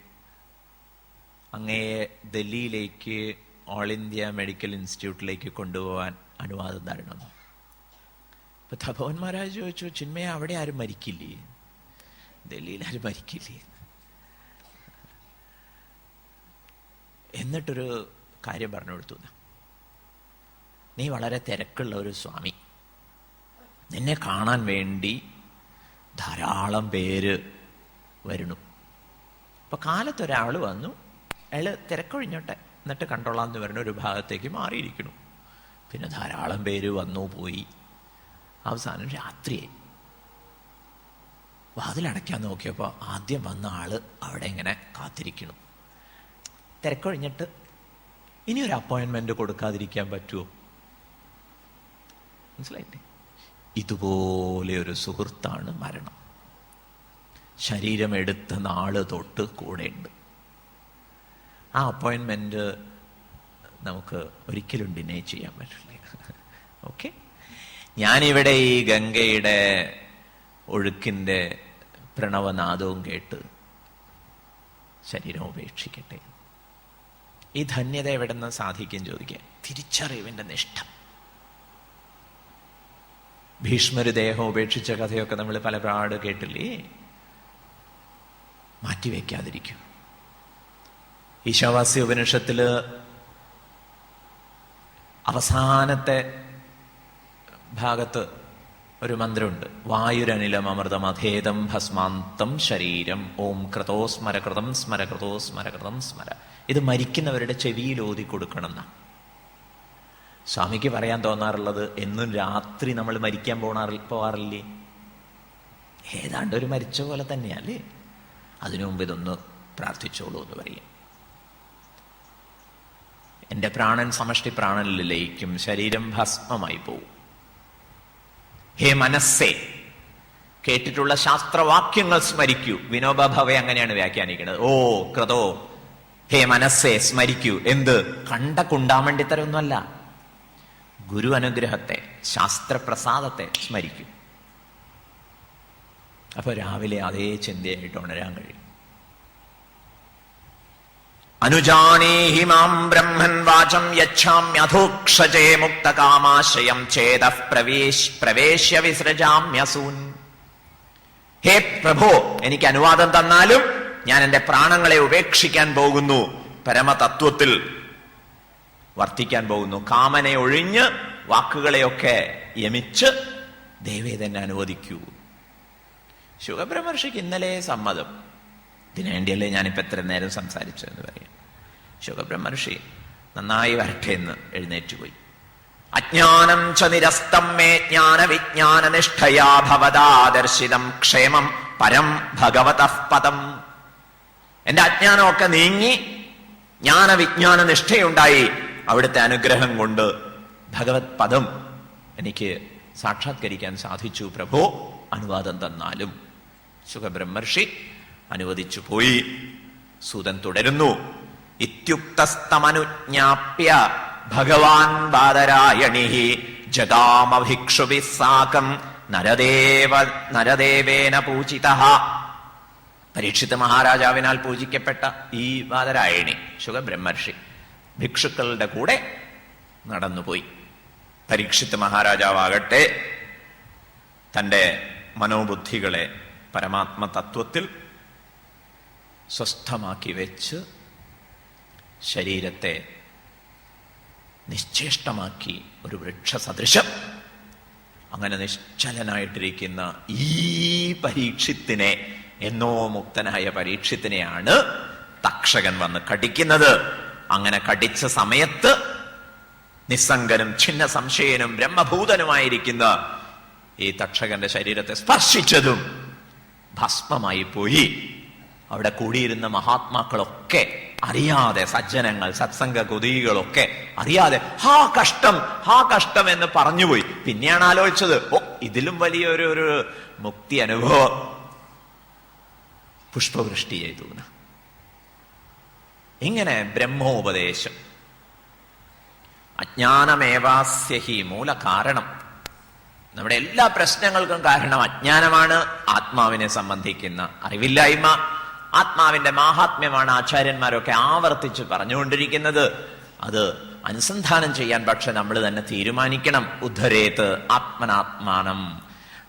അങ്ങയെ ഡൽഹിയിലേക്ക് ഓൾ ഇന്ത്യ മെഡിക്കൽ ഇൻസ്റ്റിറ്റ്യൂട്ടിലേക്ക് കൊണ്ടുപോകാൻ അനുവാദം തരണം. അപ്പൊ തപോവൻ മഹാരാജ് ചോദിച്ചു, ചിന്മയ, അവിടെ ആരും മരിക്കില്ലേ? ഡൽഹിയിൽ ആരും മരിക്കില്ലേ? എന്നിട്ടൊരു കാര്യം പറഞ്ഞു കൊടുത്തു. നീ വളരെ തിരക്കുള്ള ഒരു സ്വാമി, നിന്നെ കാണാൻ വേണ്ടി ധാരാളം പേര് വരുന്നു. അപ്പൊ കാലത്തൊരാൾ വന്നു, അയാള് തിരക്കൊഴിഞ്ഞോട്ടെ എന്നിട്ട് കണ്ടോളാം എന്ന് പറഞ്ഞ ഒരു ഭാഗത്തേക്ക് മാറിയിരിക്കുന്നു. പിന്നെ ധാരാളം പേര് വന്നു പോയി. അവസാനം രാത്രിയായി. വാതിലടയ്ക്കാൻ നോക്കിയപ്പോൾ ആദ്യം വന്ന ആള് അവിടെ ഇങ്ങനെ കാത്തിരിക്കണം. തിരക്കൊഴിഞ്ഞിട്ട് ഇനി ഒരു അപ്പോയിൻമെന്റ് കൊടുക്കാതിരിക്കാൻ പറ്റുമോ? മനസ്സിലായില്ലേ? ഇതുപോലെ ഒരു സുഹൃത്താണ് മരണം. ശരീരം എടുത്ത നാള് തൊട്ട് കൂടെയുണ്ട്. ആ അപ്പോയിൻമെന്റ് നമുക്ക് ഒരിക്കലും ഡിനേ ചെയ്യാൻ പറ്റില്ല. ഓക്കെ, ഞാനിവിടെ ഈ ഗംഗയുടെ ഒഴുക്കിന്റെ പ്രണവനാദവും കേട്ട് ശരീരം ഉപേക്ഷിക്കട്ടെ. ഈ ധന്യത എവിടെ നിന്ന് സാധിക്കും ചോദിക്കുക? തിരിച്ചറിവിന്റെ നിഷ്ഠ. ഭീഷ്മര് ദേഹം ഉപേക്ഷിച്ച കഥയൊക്കെ നമ്മൾ പലപാട് കേട്ടില്ലേ? മാറ്റിവെക്കാതിരിക്കും. ഈശാവാസ്യ ഉപനിഷത്തില് അവസാനത്തെ ഭാഗത്ത് ഒരു മന്ത്രമുണ്ട്. വായുരനിലം അമൃതം അധേദം ഭസ്മാന്തം ശരീരം ഓം ക്രതോ സ്മര കൃതം സ്മര കൃതോ സ്മര കൃതം സ്മര. ഇത് മരിക്കുന്നവരുടെ ചെവിയിൽ ഓതി കൊടുക്കണം എന്നാ സ്വാമിക്ക് പറയാൻ തോന്നാറുള്ളത്. എന്നും രാത്രി നമ്മൾ മരിക്കാൻ പോവാറില്ലേ? ഏതാണ്ട് ഒരു മരിച്ച പോലെ തന്നെയല്ലേ? അതിനു മുമ്പ് ഇതൊന്ന് പ്രാർത്ഥിച്ചോളൂ എന്ന് പറയും. എന്റെ പ്രാണൻ സമഷ്ടി പ്രാണനിൽ ലയിക്കും, ശരീരം ഭസ്മമായി പോവും. ഹേ മനസ്സേ, കേട്ടിട്ടുള്ള ശാസ്ത്രവാക്യങ്ങൾ സ്മരിക്കൂ. വിനോബ ഭവെ അങ്ങനെയാണ് വ്യാഖ്യാനിക്കുന്നത്. ഓ ക്രതോ, ഹേ മനസ്സേ സ്മരിക്കൂ. എന്ത്? കണ്ട കുണ്ടാമണ്ടിത്തരമൊന്നുമല്ല, ഗുരു അനുഗ്രഹത്തെ, ശാസ്ത്രപ്രസാദത്തെ സ്മരിക്കൂ. അപ്പൊ രാവിലെ അതേ ചിന്തയായിട്ട് ഉണരാൻ കഴിയും. അനുജാനീഹി മാം ബ്രഹ്മൻ വാചം യച്ഛാമ്യധോക്ഷജേ മുക്തകാമാശയം ചേതഃ പ്രവേശ്യ വിസൃജാമ്യസൂൻ. ഹേ പ്രഭോ, എനിക്ക് അനുവാദം തന്നാലും ഞാൻ എന്റെ പ്രാണങ്ങളെ ഉപേക്ഷിക്കാൻ പോകുന്നു, പരമതത്വത്തിൽ വർത്തിക്കാൻ പോകുന്നു. കാമനെ ഒഴിഞ്ഞ് വാക്കുകളെയൊക്കെ യമിച്ച് ദൈവേ തന്നെ അനുവദിക്കൂ. ശുകബ്രഹ്മർഷിക്ക് ഇന്നലെ സമ്മതം. ഇതിനുവേണ്ടിയല്ലേ ഞാനിപ്പോ എത്ര നേരം സംസാരിച്ചതെന്ന് പറയും. ശുകബ്രഹ്മർഷി നന്നായി വരട്ടെ എന്ന് എഴുന്നേറ്റുപോയി. അജ്ഞാനം ച നിരസ്തം മേ ജ്ഞാന വിജ്ഞാന നിഷ്ഠയാ ഭവതാ ദർശിതം ക്ഷേമം പരം ഭഗവതഃ പദം. എന്റെ അജ്ഞാനമൊക്കെ നീങ്ങി ജ്ഞാന വിജ്ഞാന നിഷ്ഠയുണ്ടായി. അവിടുത്തെ അനുഗ്രഹം കൊണ്ട് ഭഗവത് പദം എനിക്ക് സാക്ഷാത്കരിക്കാൻ സാധിച്ചു പ്രഭോ, അനുവാദം തന്നാലും. ശുകബ്രഹ്മർഷി അനുവദിച്ചു പോയി. സൂതൻ തുടരുന്നു. ഇത്യുക്തസ്തമനുജ്ഞാപ്യ ഭഗവാൻ ബാദരായണി ജഗാമഭിക്ഷുഭിഃ സാകം നരദേവേന പൂജിതഃ. പരീക്ഷിത് മഹാരാജാവിനാൽ പൂജിക്കപ്പെട്ട ഈ ബാദരായണി ശുകബ്രഹ്മർഷി ഭിക്ഷുക്കളുടെ കൂടെ നടന്നുപോയി. പരീക്ഷിത് മഹാരാജാവാകട്ടെ തൻ്റെ മനോബുദ്ധികളെ പരമാത്മ തത്വത്തിൽ സ്വസ്ഥമാക്കി വെച്ച് ശരീരത്തെ നിശ്ചേഷ്ടമാക്കി ഒരു വൃക്ഷസദൃശം. അങ്ങനെ നിശ്ചലനായിട്ടിരിക്കുന്ന ഈ പരീക്ഷത്തിനെ, എന്നോ മുക്തനായ പരീക്ഷത്തിനെയാണ് തക്ഷകൻ വന്ന് കടിക്കുന്നത്. അങ്ങനെ കടിച്ച സമയത്ത് നിസ്സംഗനും ഛിന്ന സംശയനും ബ്രഹ്മഭൂതനുമായിരിക്കുന്ന ഈ തക്ഷകന്റെ ശരീരത്തെ സ്പർശിച്ചതും ഭസ്മമായി പോയി. അവിടെ കൂടിയിരുന്ന മഹാത്മാക്കളൊക്കെ അറിയാതെ, സജ്ജനങ്ങൾ, സത്സംഗ കുതികളൊക്കെ അറിയാതെ ഹാ കഷ്ടം, ഹാ കഷ്ടം എന്ന് പറഞ്ഞുപോയി. പിന്നെയാണ് ആലോചിച്ചത്, ഓ ഇതിലും വലിയൊരു മുക്തി അനുഭവം പുഷ്പവൃഷ്ടി ചെയ്തു. ഇങ്ങനെ ബ്രഹ്മോപദേശം. അജ്ഞാനമേവാസ്യഹി മൂല കാരണം. നമ്മുടെ എല്ലാ പ്രശ്നങ്ങൾക്കും കാരണം അജ്ഞാനമാണ്. ആത്മാവിനെ സംബന്ധിക്കുന്ന അറിവില്ലായ്മ, ആത്മാവിന്റെ മാഹാത്മ്യമാണ് ആചാര്യന്മാരൊക്കെ ആവർത്തിച്ച് പറഞ്ഞുകൊണ്ടിരിക്കുന്നത്. അത് അനുസന്ധാനം ചെയ്യാൻ പക്ഷെ നമ്മൾ തന്നെ തീരുമാനിക്കണം. ഉദ്ധരേത് ആത്മനാത്മാനം.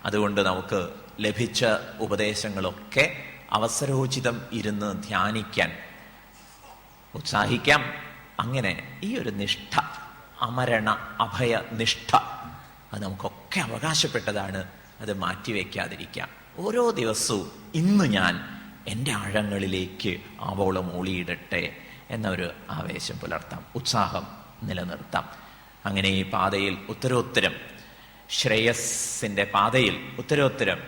അതുകൊണ്ട് നമുക്ക് ലഭിച്ച ഉപദേശങ്ങളൊക്കെ അവസരോചിതം ഇരുന്ന് ധ്യാനിക്കാൻ ഉത്സാഹിക്കാം. അങ്ങനെ ഈ ഒരു നിഷ്ഠ, അമരണ അഭയ നിഷ്ഠ, അത് നമുക്കൊക്കെ അവകാശപ്പെട്ടതാണ്. അത് മാറ്റിവെക്കാതിരിക്കാം. ഓരോ ദിവസവും ഇന്ന് ഞാൻ എൻ്റെ ആഴങ്ങളിലേക്ക് ആവോളം ഊളിയിടട്ടെ എന്നൊരു ആവേശം പുലർത്താം, ഉത്സാഹം നിലനിർത്താം. അങ്ങനെ ഈ പാതയിൽ ഉത്തരോത്തരം, ശ്രേയസ്സിൻ്റെ പാതയിൽ ഉത്തരോത്തരം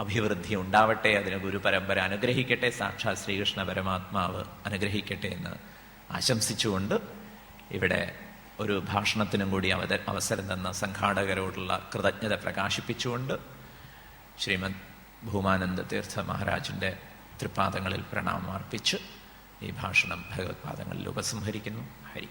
അഭിവൃദ്ധി ഉണ്ടാവട്ടെ. അതിന് ഗുരുപരമ്പര അനുഗ്രഹിക്കട്ടെ, സാക്ഷാത് ശ്രീകൃഷ്ണ പരമാത്മാവ് അനുഗ്രഹിക്കട്ടെ എന്ന് ആശംസിച്ചുകൊണ്ട് ഇവിടെ ഒരു ഭാഷണത്തിനും കൂടി അവസരം തന്ന സംഘാടകരോടുള്ള കൃതജ്ഞത പ്രകാശിപ്പിച്ചുകൊണ്ട് ശ്രീമദ് ഭൂമാനന്ദ തീർത്ഥ മഹാരാജിൻ്റെ തൃപ്പാദങ്ങളിൽ പ്രണാമം അർപ്പിച്ച് ഈ ഭാഷണം ഭഗവത്പാദങ്ങളിൽ ഉപസംഹരിക്കുന്നു. ഹരി.